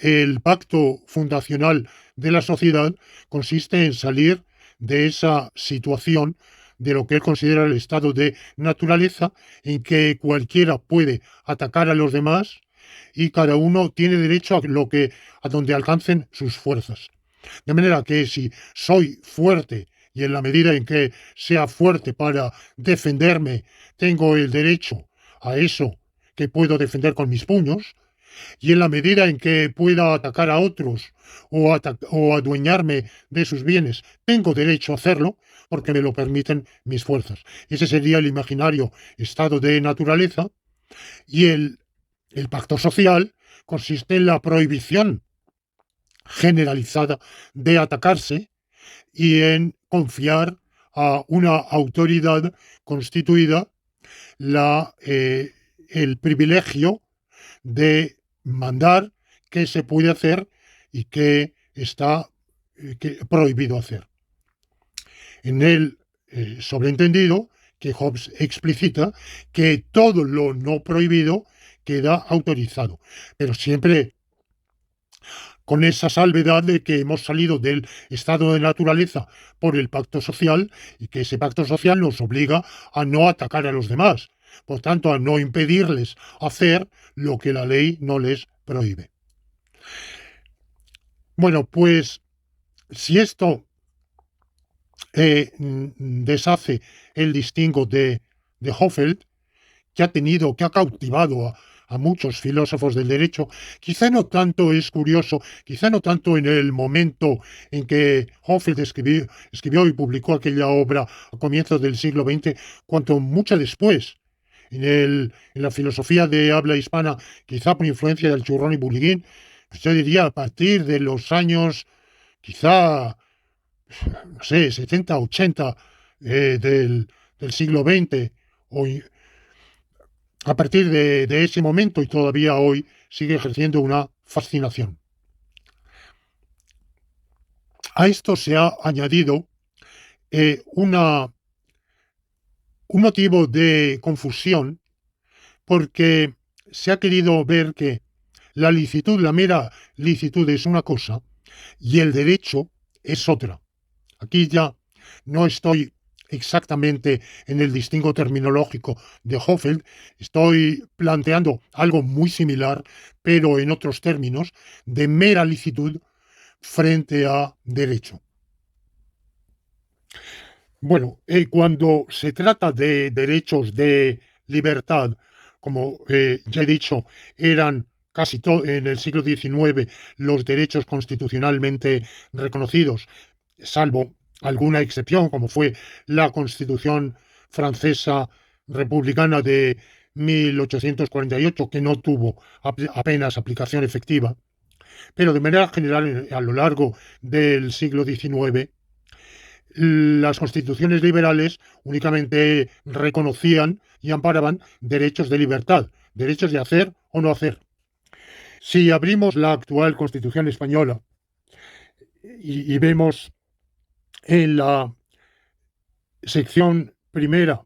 el pacto fundacional de la sociedad consiste en salir de esa situación de lo que él considera el estado de naturaleza, en que cualquiera puede atacar a los demás y cada uno tiene derecho a donde alcancen sus fuerzas. De manera que si soy fuerte y en la medida en que sea fuerte para defenderme, tengo el derecho a eso que puedo defender con mis puños, y en la medida en que pueda atacar a otros o adueñarme de sus bienes, tengo derecho a hacerlo porque me lo permiten mis fuerzas. Ese sería el imaginario estado de naturaleza, y el pacto social consiste en la prohibición generalizada de atacarse y en confiar a una autoridad constituida el privilegio de mandar qué se puede hacer y qué está prohibido hacer. En él sobreentendido que Hobbes explicita que todo lo no prohibido queda autorizado, pero siempre con esa salvedad de que hemos salido del estado de naturaleza por el pacto social y que ese pacto social nos obliga a no atacar a los demás, por tanto a no impedirles hacer lo que la ley no les prohíbe. Bueno, pues si esto deshace el distingo de Hofeld, que ha cautivado a muchos filósofos del derecho, quizá no tanto es curioso, quizá no tanto en el momento en que Hofeld escribió y publicó aquella obra a comienzos del siglo XX, cuanto mucho después, en la filosofía de habla hispana, quizá por influencia del Churrón y Buliguín, pues yo diría a partir de los años, quizá, no sé, 70, 80 del siglo XX, o a partir de ese momento y todavía hoy sigue ejerciendo una fascinación. A esto se ha añadido un motivo de confusión, porque se ha querido ver que la mera licitud es una cosa y el derecho es otra. Aquí ya no estoy exactamente en el distingo terminológico de Hofeld, estoy planteando algo muy similar, pero en otros términos, de mera licitud frente a derecho. Bueno, cuando se trata de derechos de libertad, como ya he dicho, eran casi en el siglo XIX los derechos constitucionalmente reconocidos, salvo alguna excepción, como fue la Constitución francesa republicana de 1848, que no tuvo apenas aplicación efectiva. Pero de manera general, a lo largo del siglo XIX, las constituciones liberales únicamente reconocían y amparaban derechos de libertad, derechos de hacer o no hacer. Si abrimos la actual Constitución española y vemos en la sección primera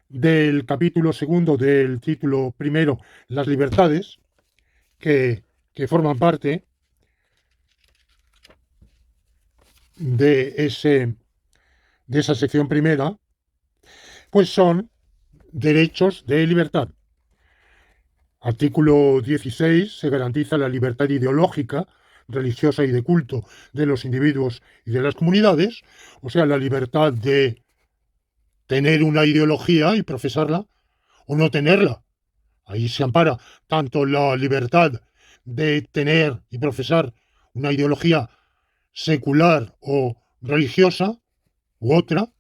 del capítulo segundo del título primero, las libertades, que forman parte de esa sección primera, pues son derechos de libertad. Artículo 16, se garantiza la libertad ideológica, religiosa y de culto de los individuos y de las comunidades, o sea, la libertad de tener una ideología y profesarla o no tenerla. Ahí se ampara tanto la libertad de tener y profesar una ideología secular o religiosa u otra,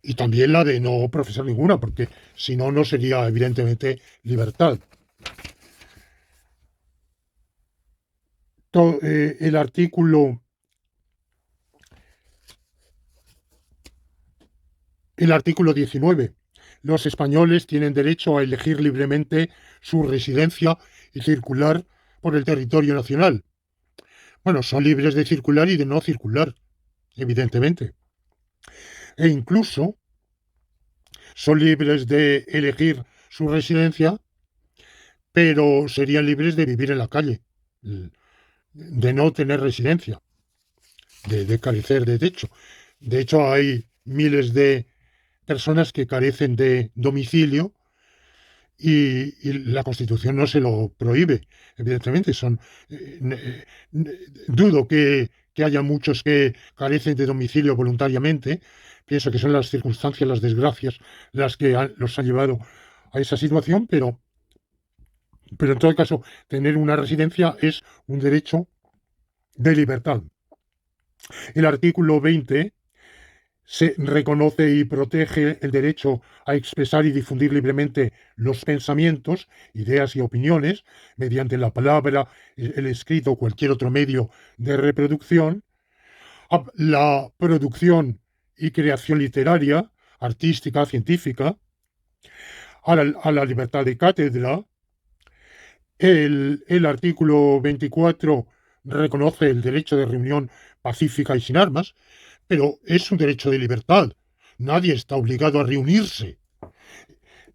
y también la de no profesar ninguna, porque si no, no sería evidentemente libertad. El artículo 19. Los españoles tienen derecho a elegir libremente su residencia y circular por el territorio nacional. Bueno, son libres de circular y de no circular, evidentemente. E incluso son libres de elegir su residencia, pero serían libres de vivir en la calle, de no tener residencia, de carecer de techo. De hecho, hay miles de personas que carecen de domicilio y la Constitución no se lo prohíbe, evidentemente. Dudo que haya muchos que carecen de domicilio voluntariamente. Pienso que son las circunstancias, las desgracias, las que los han llevado a esa situación, pero en todo caso, tener una residencia es un derecho de libertad. El artículo 20 se reconoce y protege el derecho a expresar y difundir libremente los pensamientos, ideas y opiniones mediante la palabra, el escrito o cualquier otro medio de reproducción, a la producción y creación literaria, artística, científica, a la libertad de cátedra. El artículo 24 reconoce el derecho de reunión pacífica y sin armas, pero es un derecho de libertad. Nadie está obligado a reunirse.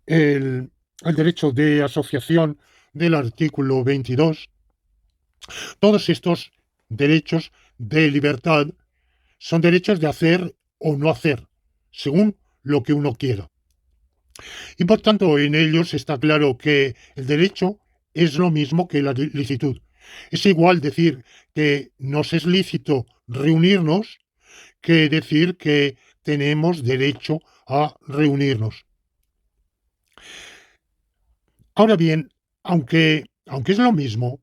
El derecho de asociación del artículo 22. Todos estos derechos de libertad son derechos de hacer o no hacer, según lo que uno quiera. Y por tanto, en ellos está claro que el derecho es lo mismo que la licitud. Es igual decir que nos es lícito reunirnos que decir que tenemos derecho a reunirnos. Ahora bien, aunque es lo mismo,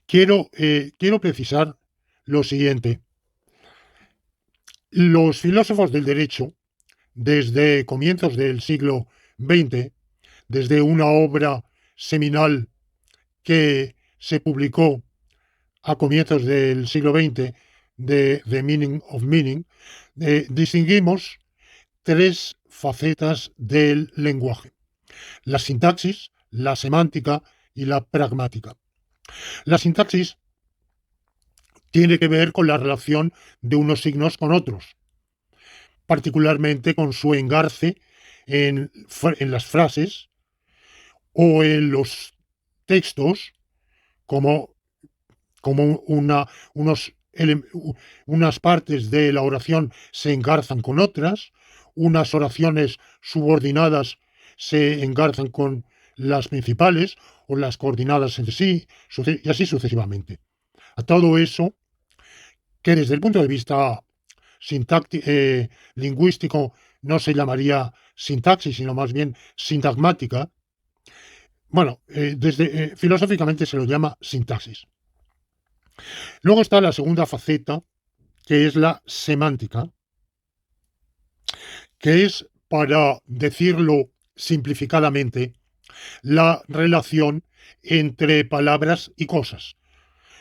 quiero precisar lo siguiente. Los filósofos del derecho, desde comienzos del siglo XX, desde una obra seminal que se publicó a comienzos del siglo XX, de The Meaning of Meaning, distinguimos tres facetas del lenguaje: la sintaxis, la semántica y la pragmática. La sintaxis tiene que ver con la relación de unos signos con otros, particularmente con su engarce en las frases o en los textos, como unas partes de la oración se engarzan con otras, unas oraciones subordinadas se engarzan con las principales o las coordinadas entre sí, y así sucesivamente. A todo eso, que desde el punto de vista lingüístico no se llamaría sintaxis, sino más bien sintagmática, bueno, filosóficamente se lo llama sintaxis. Luego está la segunda faceta, que es la semántica, que es, para decirlo simplificadamente, la relación entre palabras y cosas,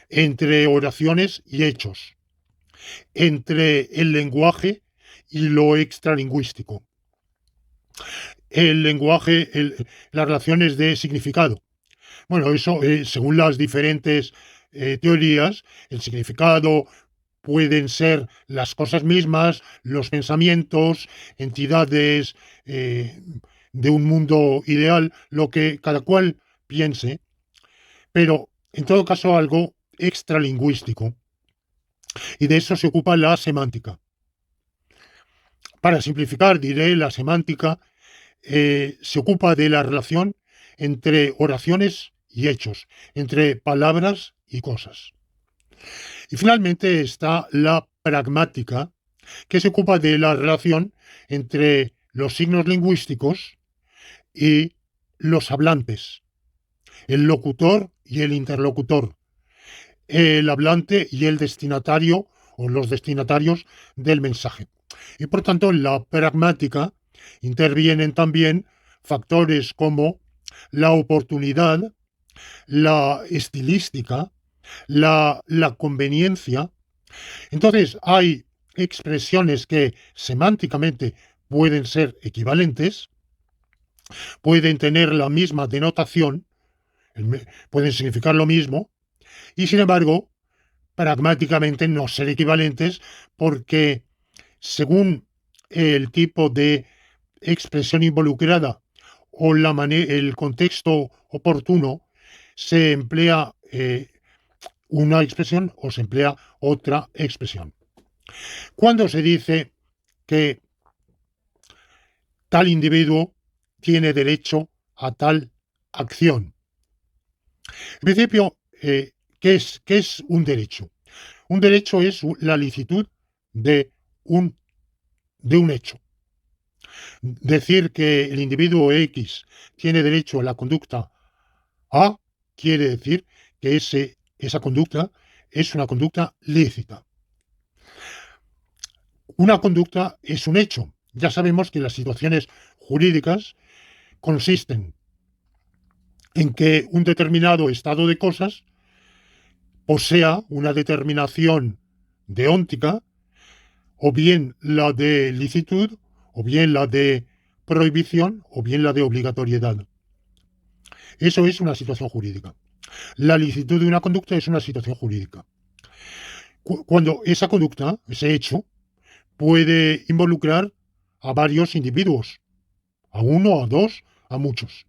entre oraciones y hechos, entre el lenguaje y lo extralingüístico. El lenguaje, las relaciones de significado. Bueno, eso, según las diferentes teorías, el significado pueden ser las cosas mismas, los pensamientos, entidades de un mundo ideal, lo que cada cual piense, pero en todo caso algo extralingüístico. Y de eso se ocupa la semántica. Para simplificar, diré, la semántica se ocupa de la relación entre oraciones y hechos, entre palabras y cosas. Y finalmente está la pragmática, que se ocupa de la relación entre los signos lingüísticos y los hablantes, el locutor y el interlocutor, el hablante y el destinatario o los destinatarios del mensaje. Y por tanto, en la pragmática intervienen también factores como la oportunidad, la estilística, la conveniencia. Entonces, hay expresiones que semánticamente pueden ser equivalentes, pueden tener la misma denotación, pueden significar lo mismo, y sin embargo, pragmáticamente no ser equivalentes, porque según el tipo de expresión involucrada o el contexto oportuno, se emplea una expresión o se emplea otra expresión. Cuando se dice que tal individuo tiene derecho a tal acción. En principio, ¿qué es un derecho? Un derecho es la licitud de de un hecho. Decir que el individuo X tiene derecho a la conducta A quiere decir que esa conducta es una conducta lícita. Una conducta es un hecho. Ya sabemos que las situaciones jurídicas consisten en que un determinado estado de cosas posea una determinación deóntica, o bien la de licitud, o bien la de prohibición, o bien la de obligatoriedad. Eso es una situación jurídica. La licitud de una conducta es una situación jurídica. Cuando esa conducta, ese hecho, puede involucrar a varios individuos, a uno, a dos, a muchos.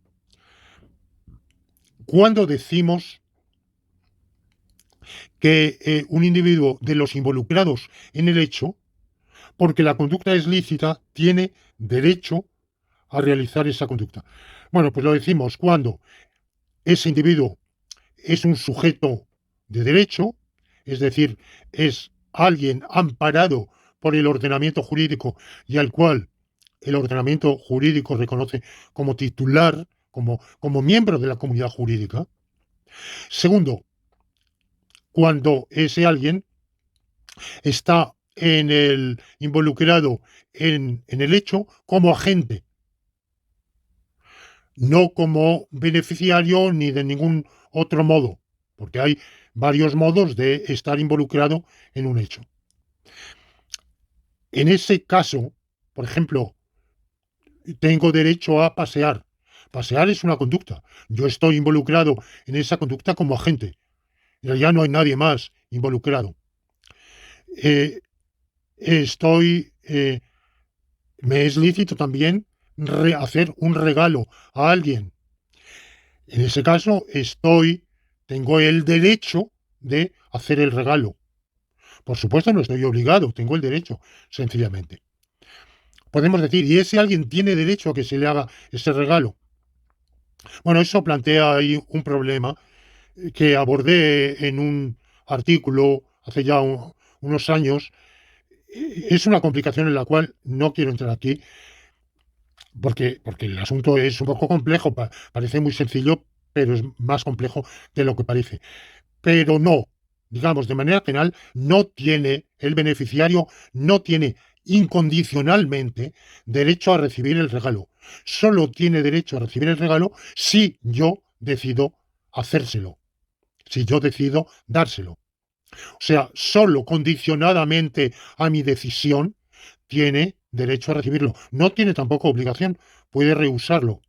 Cuando decimos que un individuo de los involucrados en el hecho, porque la conducta es lícita, tiene derecho a realizar esa conducta. Bueno, pues lo decimos cuando ese individuo es un sujeto de derecho, es decir, es alguien amparado por el ordenamiento jurídico y al cual el ordenamiento jurídico reconoce como titular, como miembro de la comunidad jurídica. Segundo, cuando ese alguien está involucrado en el hecho como agente, no como beneficiario ni de ningún otro modo, porque hay varios modos de estar involucrado en un hecho. En ese caso, por ejemplo, tengo derecho a pasear. Pasear es una conducta. Yo estoy involucrado en esa conducta como agente. Ya no hay nadie más involucrado. Me es lícito también hacer un regalo a alguien. En ese caso, tengo el derecho de hacer el regalo. Por supuesto, no estoy obligado, tengo el derecho, sencillamente. Podemos decir, ¿y ese alguien tiene derecho a que se le haga ese regalo? Bueno, eso plantea ahí un problema que abordé en un artículo hace ya unos años. Es una complicación en la cual no quiero entrar aquí, porque el asunto es un poco complejo, parece muy sencillo, pero es más complejo de lo que parece. Pero no, digamos, de manera penal, el beneficiario no tiene incondicionalmente derecho a recibir el regalo. Solo tiene derecho a recibir el regalo si yo decido hacérselo, si yo decido dárselo. O sea, solo condicionadamente a mi decisión tiene derecho a recibirlo. No tiene tampoco obligación, puede rehusarlo.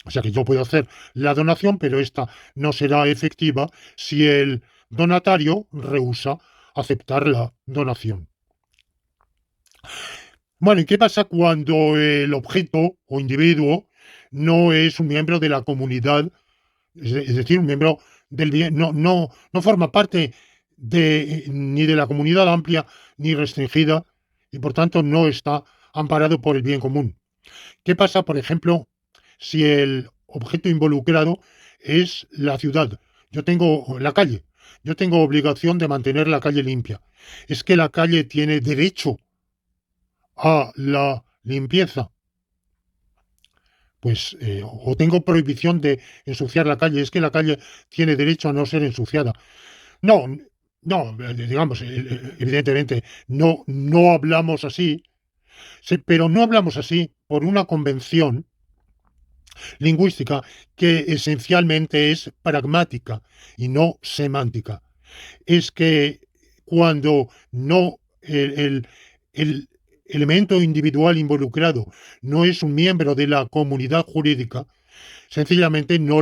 O sea que yo puedo hacer la donación, pero esta no será efectiva si el donatario rehúsa aceptar la donación. Bueno, ¿y qué pasa cuando el objeto o individuo no es un miembro de la comunidad? Es decir, un miembro del bien, no forma parte ni de la comunidad amplia ni restringida y por tanto no está amparado por el bien común. ¿Qué pasa, por ejemplo, si el objeto involucrado es la ciudad? Yo tengo la calle, yo tengo obligación de mantener la calle limpia. ¿Es que la calle tiene derecho a la limpieza? Pues, o tengo prohibición de ensuciar la calle. ¿Es que la calle tiene derecho a no ser ensuciada? No, no, digamos, evidentemente, no hablamos así, pero no hablamos así por una convención lingüística que esencialmente es pragmática y no semántica. Es que cuando no el elemento individual involucrado no es un miembro de la comunidad jurídica, sencillamente no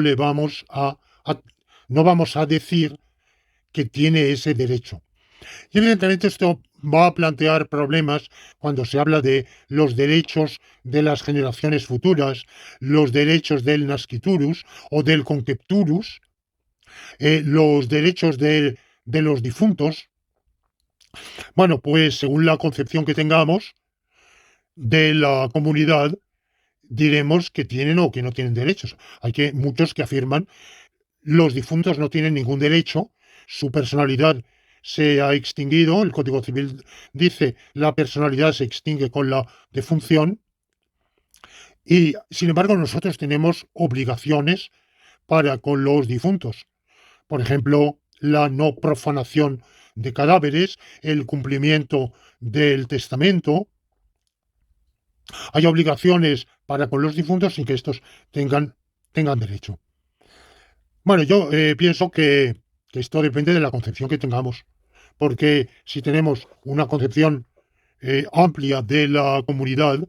vamos a decir que tiene ese derecho. Y evidentemente esto va a plantear problemas cuando se habla de los derechos de las generaciones futuras, los derechos del nasciturus o del concepturus, los derechos de los difuntos. Bueno, pues según la concepción que tengamos, de la comunidad diremos que tienen o que no tienen derechos. Hay muchos que afirman los difuntos no tienen ningún derecho, su personalidad se ha extinguido, el Código Civil dice la personalidad se extingue con la defunción y sin embargo nosotros tenemos obligaciones para con los difuntos. Por ejemplo, la no profanación de cadáveres, el cumplimiento del testamento. Hay obligaciones para con los difuntos sin que estos tengan derecho. Bueno, yo pienso que esto depende de la concepción que tengamos, porque si tenemos una concepción amplia de la comunidad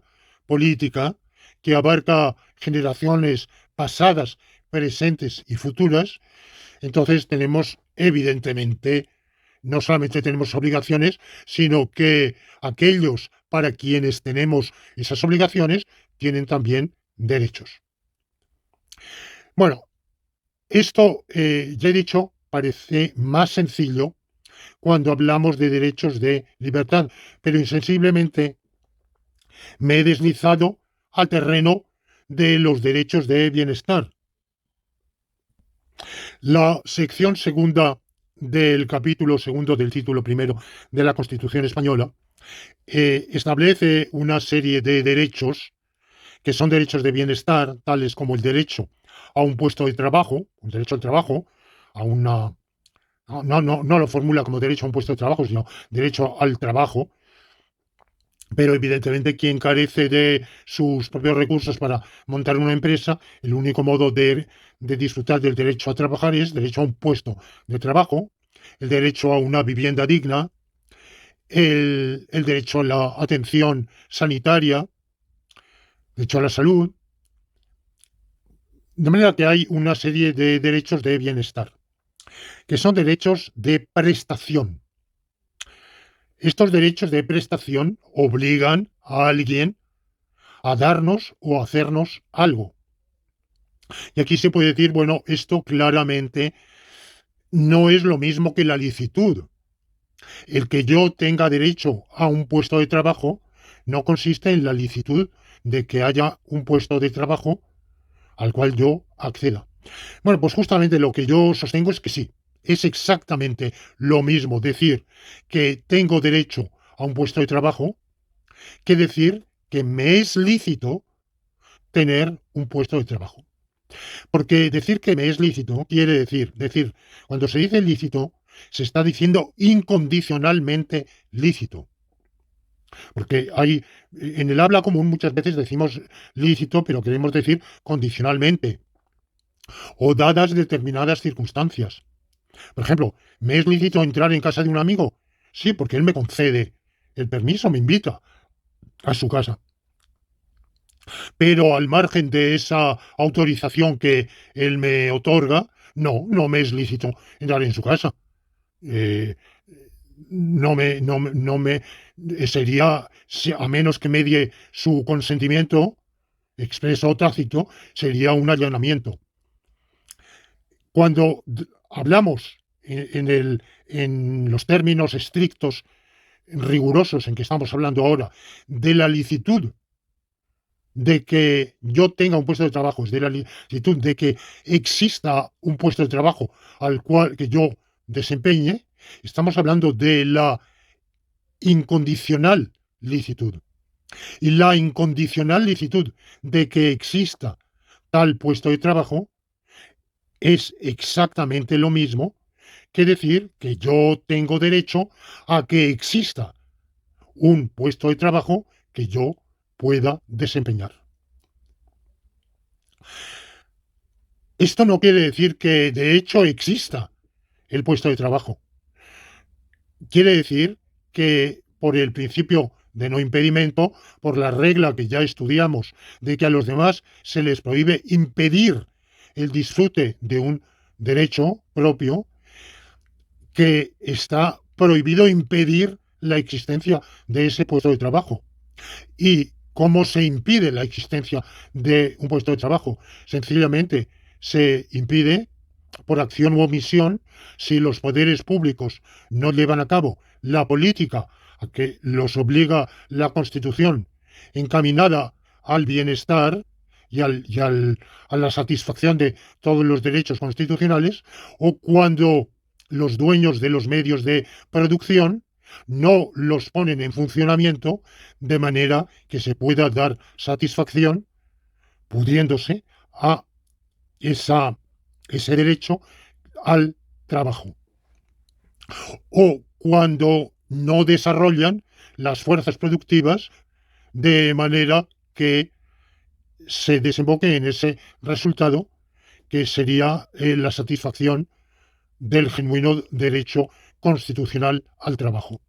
política que abarca generaciones pasadas, presentes y futuras, entonces tenemos evidentemente, no solamente tenemos obligaciones, sino que aquellos para quienes tenemos esas obligaciones tienen también derechos. Bueno, esto, ya he dicho, parece más sencillo cuando hablamos de derechos de libertad, pero insensiblemente me he deslizado al terreno de los derechos de bienestar. La sección segunda del capítulo segundo del título primero de la Constitución española establece una serie de derechos que son derechos de bienestar, tales como el derecho a un puesto de trabajo, un derecho al trabajo, a una... No lo formula como derecho a un puesto de trabajo, sino derecho al trabajo, pero evidentemente quien carece de sus propios recursos para montar una empresa, el único modo de disfrutar del derecho a trabajar es derecho a un puesto de trabajo, el derecho a una vivienda digna, el derecho a la atención sanitaria, derecho a la salud, de manera que hay una serie de derechos de bienestar, que son derechos de prestación. Estos derechos de prestación obligan a alguien a darnos o a hacernos algo. Y aquí se puede decir, bueno, esto claramente no es lo mismo que la licitud. El que yo tenga derecho a un puesto de trabajo no consiste en la licitud de que haya un puesto de trabajo al cual yo acceda. Bueno, pues justamente lo que yo sostengo es que sí, es exactamente lo mismo decir que tengo derecho a un puesto de trabajo que decir que me es lícito tener un puesto de trabajo. Porque decir que me es lícito quiere decir, cuando se dice lícito, se está diciendo incondicionalmente lícito. Porque en el habla común muchas veces decimos lícito, pero queremos decir condicionalmente o dadas determinadas circunstancias. Por ejemplo, ¿me es lícito entrar en casa de un amigo? Sí, porque él me concede el permiso, me invita a su casa. Pero al margen de esa autorización que él me otorga, no me es lícito entrar en su casa. Sería, a menos que medie su consentimiento, expreso o tácito, sería un allanamiento. Cuando hablamos en los términos estrictos, rigurosos en que estamos hablando ahora, de la licitud de que yo tenga un puesto de trabajo, es de la licitud de que exista un puesto de trabajo al cual que yo desempeñe, estamos hablando de la incondicional licitud. Y la incondicional licitud de que exista tal puesto de trabajo es exactamente lo mismo que decir que yo tengo derecho a que exista un puesto de trabajo que yo pueda desempeñar. Esto no quiere decir que de hecho exista el puesto de trabajo. Quiere decir que por el principio de no impedimento, por la regla que ya estudiamos de que a los demás se les prohíbe impedir el disfrute de un derecho propio, que está prohibido impedir la existencia de ese puesto de trabajo. ¿Y cómo se impide la existencia de un puesto de trabajo? Sencillamente se impide por acción u omisión si los poderes públicos no llevan a cabo la política a que los obliga la Constitución encaminada al bienestar a la satisfacción de todos los derechos constitucionales, o cuando los dueños de los medios de producción no los ponen en funcionamiento de manera que se pueda dar satisfacción, pudiéndose, a ese derecho al trabajo. O cuando no desarrollan las fuerzas productivas de manera que se desemboque en ese resultado que sería la satisfacción del genuino derecho constitucional al trabajo.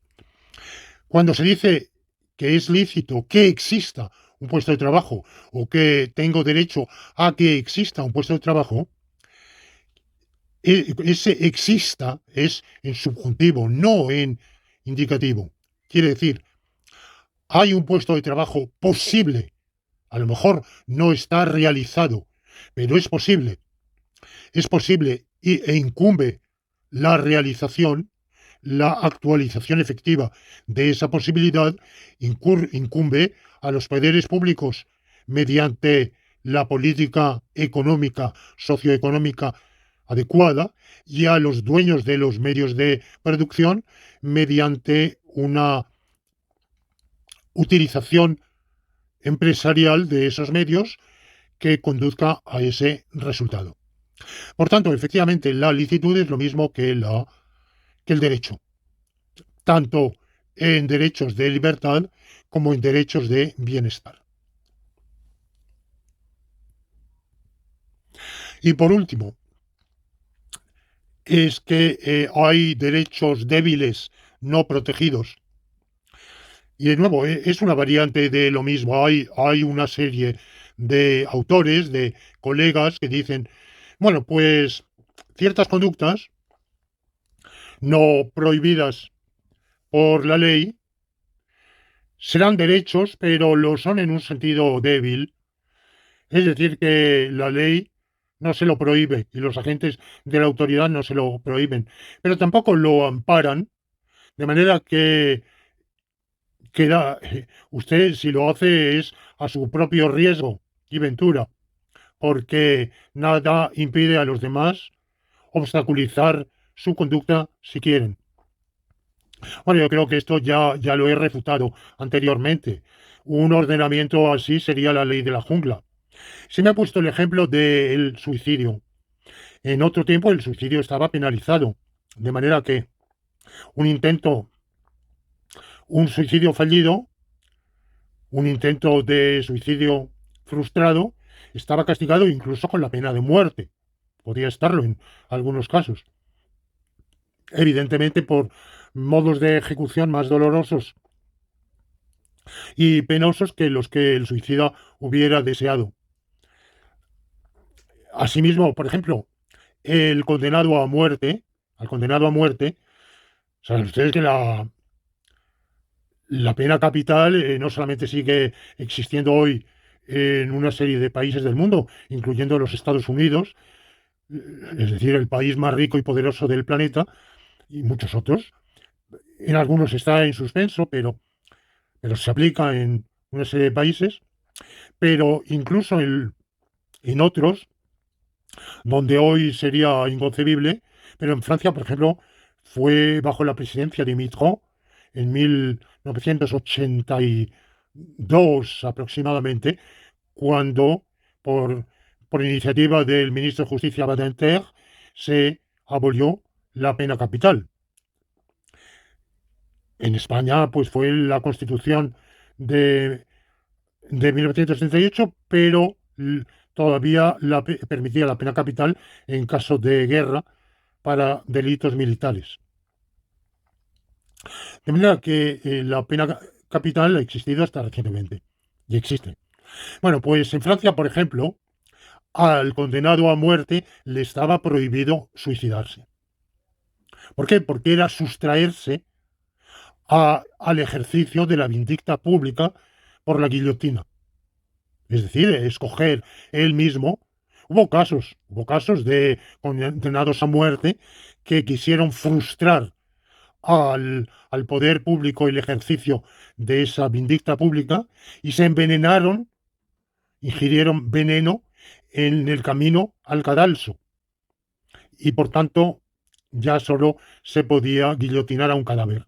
Cuando se dice que es lícito que exista un puesto de trabajo o que tengo derecho a que exista un puesto de trabajo, ese exista es en subjuntivo, no en indicativo. Quiere decir, hay un puesto de trabajo posible. A lo mejor no está realizado, pero es posible. Es posible e incumbe la realización, la actualización efectiva de esa posibilidad, incumbe a los poderes públicos mediante la política económica, socioeconómica adecuada, y a los dueños de los medios de producción mediante una utilización empresarial de esos medios que conduzca a ese resultado. Por tanto, efectivamente, la licitud es lo mismo que el derecho, tanto en derechos de libertad como en derechos de bienestar. Y por último, es que hay derechos débiles no protegidos. Y de nuevo, es una variante de lo mismo. Hay una serie de autores, de colegas que dicen, bueno, pues ciertas conductas no prohibidas por la ley serán derechos, pero lo son en un sentido débil. Es decir, que la ley no se lo prohíbe y los agentes de la autoridad no se lo prohíben, pero tampoco lo amparan, de manera que usted, si lo hace, es a su propio riesgo y ventura, porque nada impide a los demás obstaculizar su conducta si quieren. Bueno, yo creo que esto ya lo he refutado anteriormente. Un ordenamiento así sería la ley de la jungla. Se me ha puesto el ejemplo del suicidio. En otro tiempo el suicidio estaba penalizado, de manera que un suicidio fallido, un intento de suicidio frustrado, estaba castigado incluso con la pena de muerte. Podía estarlo en algunos casos. Evidentemente por modos de ejecución más dolorosos y penosos que los que el suicida hubiera deseado. Asimismo, por ejemplo, al condenado a muerte, saben ustedes que la pena capital no solamente sigue existiendo hoy en una serie de países del mundo, incluyendo los Estados Unidos, es decir, el país más rico y poderoso del planeta, y muchos otros. En algunos está en suspenso, pero se aplica en una serie de países, pero incluso en otros, donde hoy sería inconcebible, pero en Francia, por ejemplo, fue bajo la presidencia de Mitterrand en 1982 aproximadamente, cuando, por iniciativa del ministro de Justicia Badinter, se abolió la pena capital. En España, pues fue la Constitución de 1938, pero todavía permitía la pena capital en caso de guerra para delitos militares. De manera que la pena capital ha existido hasta recientemente. Y existe. Bueno, pues en Francia, por ejemplo, al condenado a muerte le estaba prohibido suicidarse. ¿Por qué? Porque era sustraerse al ejercicio de la vindicta pública por la guillotina. Es decir, escoger él mismo. Hubo casos de condenados a muerte que quisieron frustrar al poder público el ejercicio de esa vindicta pública y se envenenaron, ingirieron veneno en el camino al cadalso y por tanto ya solo se podía guillotinar a un cadáver,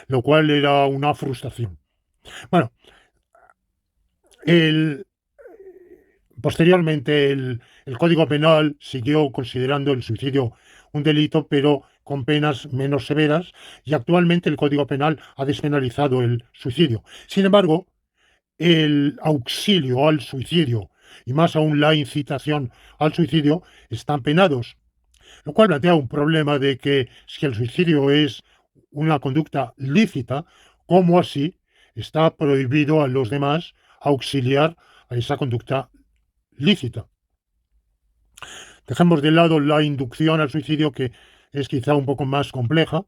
lo cual era una frustración. Bueno, el, posteriormente el Código Penal siguió considerando el suicidio un delito, pero con penas menos severas, y actualmente el Código Penal ha despenalizado el suicidio. Sin embargo, el auxilio al suicidio y más aún la incitación al suicidio están penados, lo cual plantea un problema de que si el suicidio es una conducta lícita, ¿cómo así está prohibido a los demás auxiliar a esa conducta lícita? Dejemos de lado la inducción al suicidio, que es quizá un poco más compleja,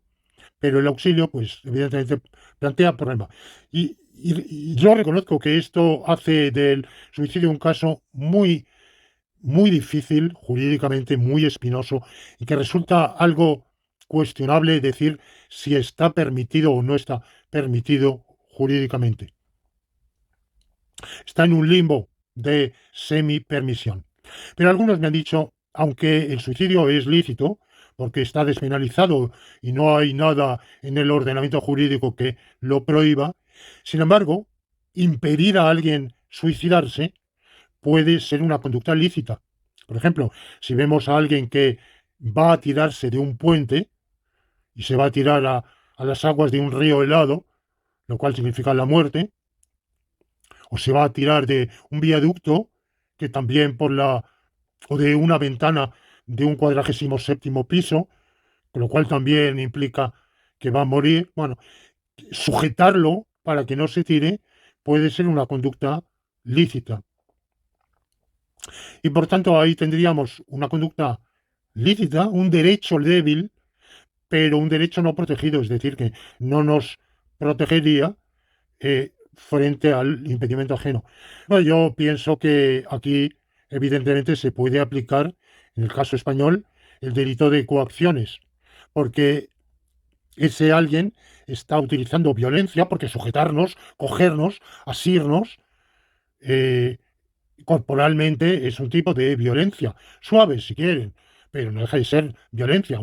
pero el auxilio, pues evidentemente plantea problemas. Y yo reconozco que esto hace del suicidio un caso muy difícil, jurídicamente muy espinoso, y que resulta algo cuestionable decir si está permitido o no está permitido jurídicamente. Está en un limbo de semi-permisión. Pero algunos me han dicho, aunque el suicidio es lícito, porque está despenalizado y no hay nada en el ordenamiento jurídico que lo prohíba, sin embargo, impedir a alguien suicidarse puede ser una conducta lícita. Por ejemplo, si vemos a alguien que va a tirarse de un puente y se va a tirar a las aguas de un río helado, lo cual significa la muerte, o se va a tirar de un viaducto que también o de una ventana de un 47º piso, con lo cual también implica que va a morir. Bueno, sujetarlo para que no se tire puede ser una conducta lícita. Y por tanto ahí tendríamos una conducta lícita, un derecho débil, pero un derecho no protegido, es decir, que no nos protegería frente al impedimento ajeno. Bueno, yo pienso que aquí evidentemente se puede aplicar, en el caso español, el delito de coacciones, porque ese alguien está utilizando violencia, porque sujetarnos, cogernos, asirnos, eh, corporalmente es un tipo de violencia, suave si quieren, pero no deja de ser violencia,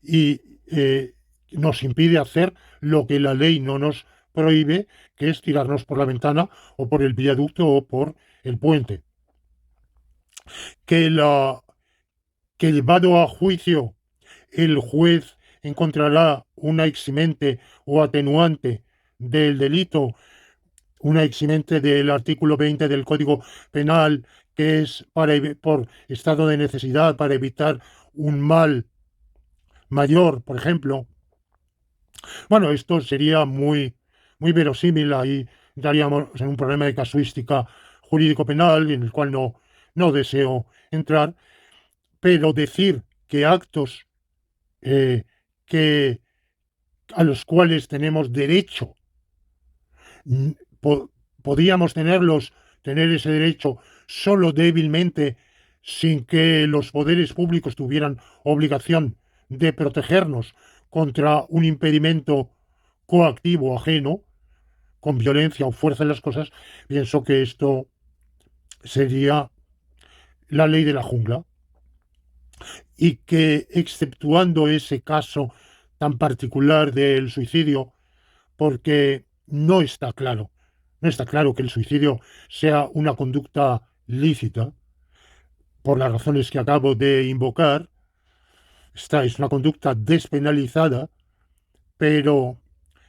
y nos impide hacer lo que la ley no nos prohíbe, que es tirarnos por la ventana o por el viaducto o por el puente. Que llevado a juicio el juez encontrará una eximente o atenuante del delito, una eximente del artículo 20 del Código Penal, que es por estado de necesidad, para evitar un mal mayor, por ejemplo. Bueno, esto sería muy verosímil, ahí daríamos en un problema de casuística jurídico-penal en el cual no deseo entrar, pero decir que actos que, a los cuales tenemos derecho, podíamos tener ese derecho solo débilmente, sin que los poderes públicos tuvieran obligación de protegernos contra un impedimento coactivo ajeno, con violencia o fuerza en las cosas. Pienso que esto sería la ley de la jungla, y que, exceptuando ese caso tan particular del suicidio, porque no está claro que el suicidio sea una conducta lícita, por las razones que acabo de invocar. Esta es una conducta despenalizada, pero,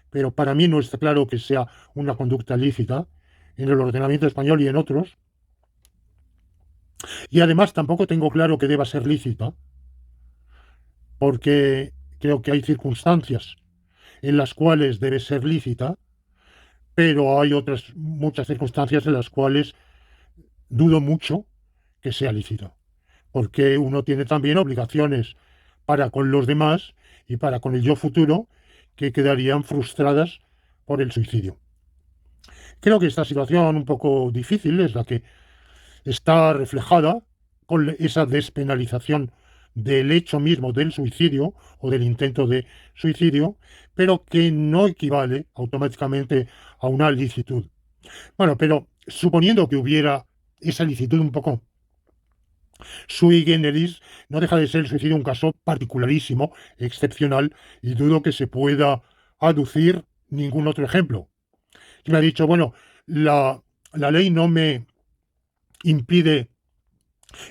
pero para mí no está claro que sea una conducta lícita en el ordenamiento español y en otros. Y además tampoco tengo claro que deba ser lícita, porque creo que hay circunstancias en las cuales debe ser lícita, pero hay otras muchas circunstancias en las cuales dudo mucho que sea lícita, porque uno tiene también obligaciones para con los demás y para con el yo futuro, que quedarían frustradas por el suicidio. Creo que esta situación un poco difícil es la que está reflejada con esa despenalización del hecho mismo del suicidio o del intento de suicidio, pero que no equivale automáticamente a una licitud. Bueno, pero suponiendo que hubiera esa licitud un poco sui generis, no deja de ser el suicidio un caso particularísimo, excepcional, y dudo que se pueda aducir ningún otro ejemplo. Y me ha dicho, bueno, la ley no me impide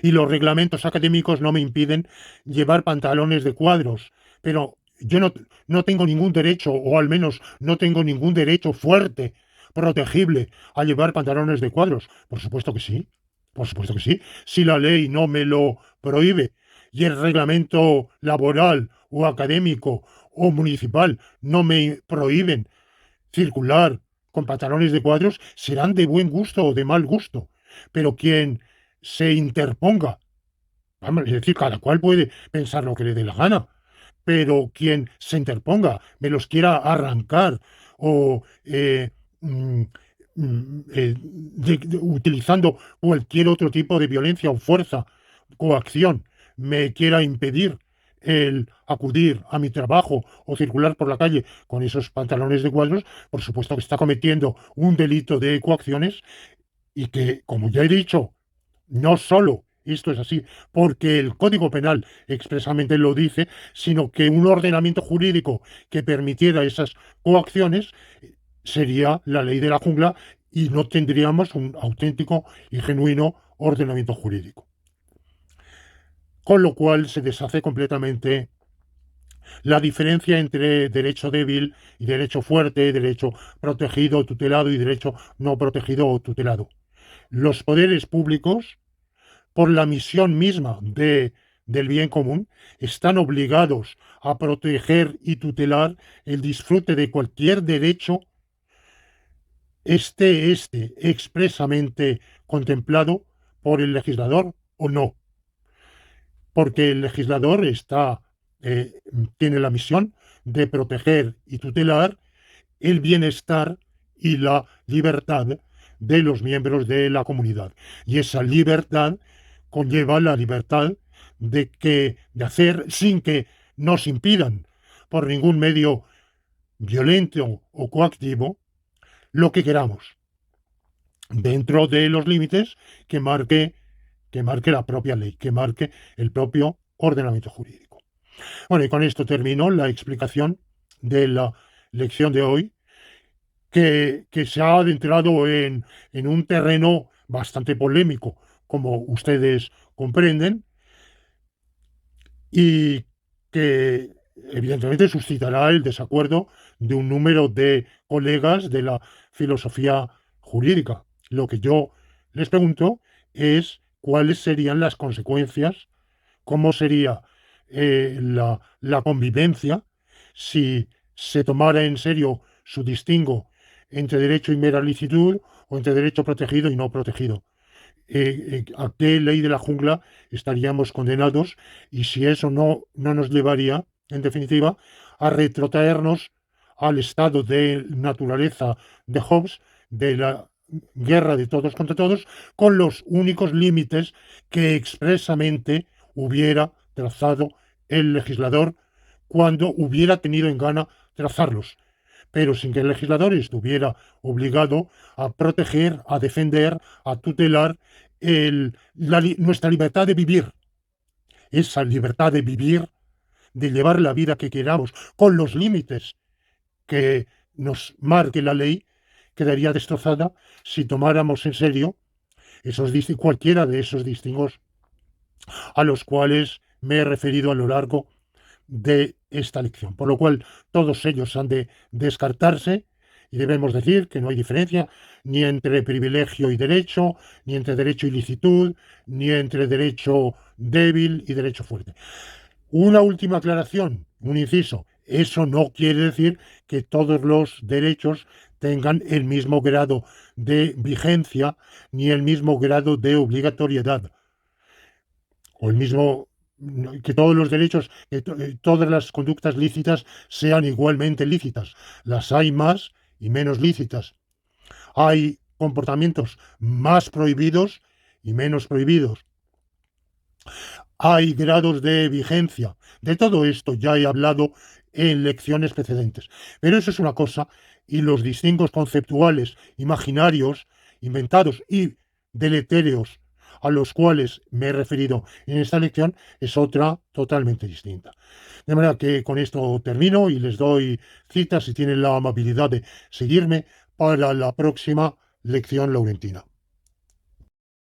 y los reglamentos académicos no me impiden llevar pantalones de cuadros, pero yo no tengo ningún derecho, o al menos no tengo ningún derecho fuerte, protegible, a llevar pantalones de cuadros. Por supuesto que sí, por supuesto que sí. Si la ley no me lo prohíbe y el reglamento laboral o académico o municipal no me prohíben circular con pantalones de cuadros, serán de buen gusto o de mal gusto. Pero quien se interponga, vamos, es decir, cada cual puede pensar lo que le dé la gana, pero quien se interponga, me los quiera arrancar o mm, utilizando cualquier otro tipo de violencia o fuerza, coacción, me quiera impedir el acudir a mi trabajo o circular por la calle con esos pantalones de cuadros, por supuesto que está cometiendo un delito de coacciones y que, como ya he dicho, no solo esto es así porque el Código Penal expresamente lo dice, sino que un ordenamiento jurídico que permitiera esas coacciones sería la ley de la jungla y no tendríamos un auténtico y genuino ordenamiento jurídico. Con lo cual se deshace completamente la diferencia entre derecho débil y derecho fuerte, derecho protegido o tutelado y derecho no protegido o tutelado. Los poderes públicos, por la misión misma del bien común, están obligados a proteger y tutelar el disfrute de cualquier derecho esté expresamente contemplado por el legislador o no, porque el legislador tiene la misión de proteger y tutelar el bienestar y la libertad de los miembros de la comunidad. Y esa libertad conlleva la libertad de hacer sin que nos impidan por ningún medio violento o coactivo lo que queramos, dentro de los límites que marque la propia ley, que marque el propio ordenamiento jurídico. Bueno, y con esto termino la explicación de la lección de hoy, que se ha adentrado en un terreno bastante polémico, como ustedes comprenden, y que evidentemente suscitará el desacuerdo de un número de colegas de la filosofía jurídica. Lo que yo les pregunto es cuáles serían las consecuencias, cómo sería la convivencia si se tomara en serio su distingo entre derecho y mera licitud o entre derecho protegido y no protegido. ¿A qué ley de la jungla estaríamos condenados? Y si eso no nos llevaría, en definitiva, a retrotraernos al estado de naturaleza de Hobbes, de la guerra de todos contra todos, con los únicos límites que expresamente hubiera trazado el legislador cuando hubiera tenido en gana trazarlos, pero sin que el legislador estuviera obligado a proteger, a defender, a tutelar nuestra libertad de vivir. Esa libertad de vivir, de llevar la vida que queramos, con los límites que nos marque la ley, quedaría destrozada si tomáramos en serio cualquiera de esos distingos a los cuales me he referido a lo largo de esta lección. Por lo cual, todos ellos han de descartarse y debemos decir que no hay diferencia ni entre privilegio y derecho, ni entre derecho y licitud, ni entre derecho débil y derecho fuerte. Una última aclaración, un inciso. Eso no quiere decir que todos los derechos tengan el mismo grado de vigencia ni el mismo grado de obligatoriedad o el mismo que todos los derechos, todas las conductas lícitas sean igualmente lícitas. Las hay más y menos lícitas. Hay comportamientos más prohibidos y menos prohibidos. hay grados de vigencia. De todo esto ya he hablado en lecciones precedentes. Pero eso es una cosa, y los distingos conceptuales, imaginarios, inventados y deletéreos a los cuales me he referido en esta lección es otra totalmente distinta. De manera que con esto termino y les doy cita si tienen la amabilidad de seguirme para la próxima lección laurentina.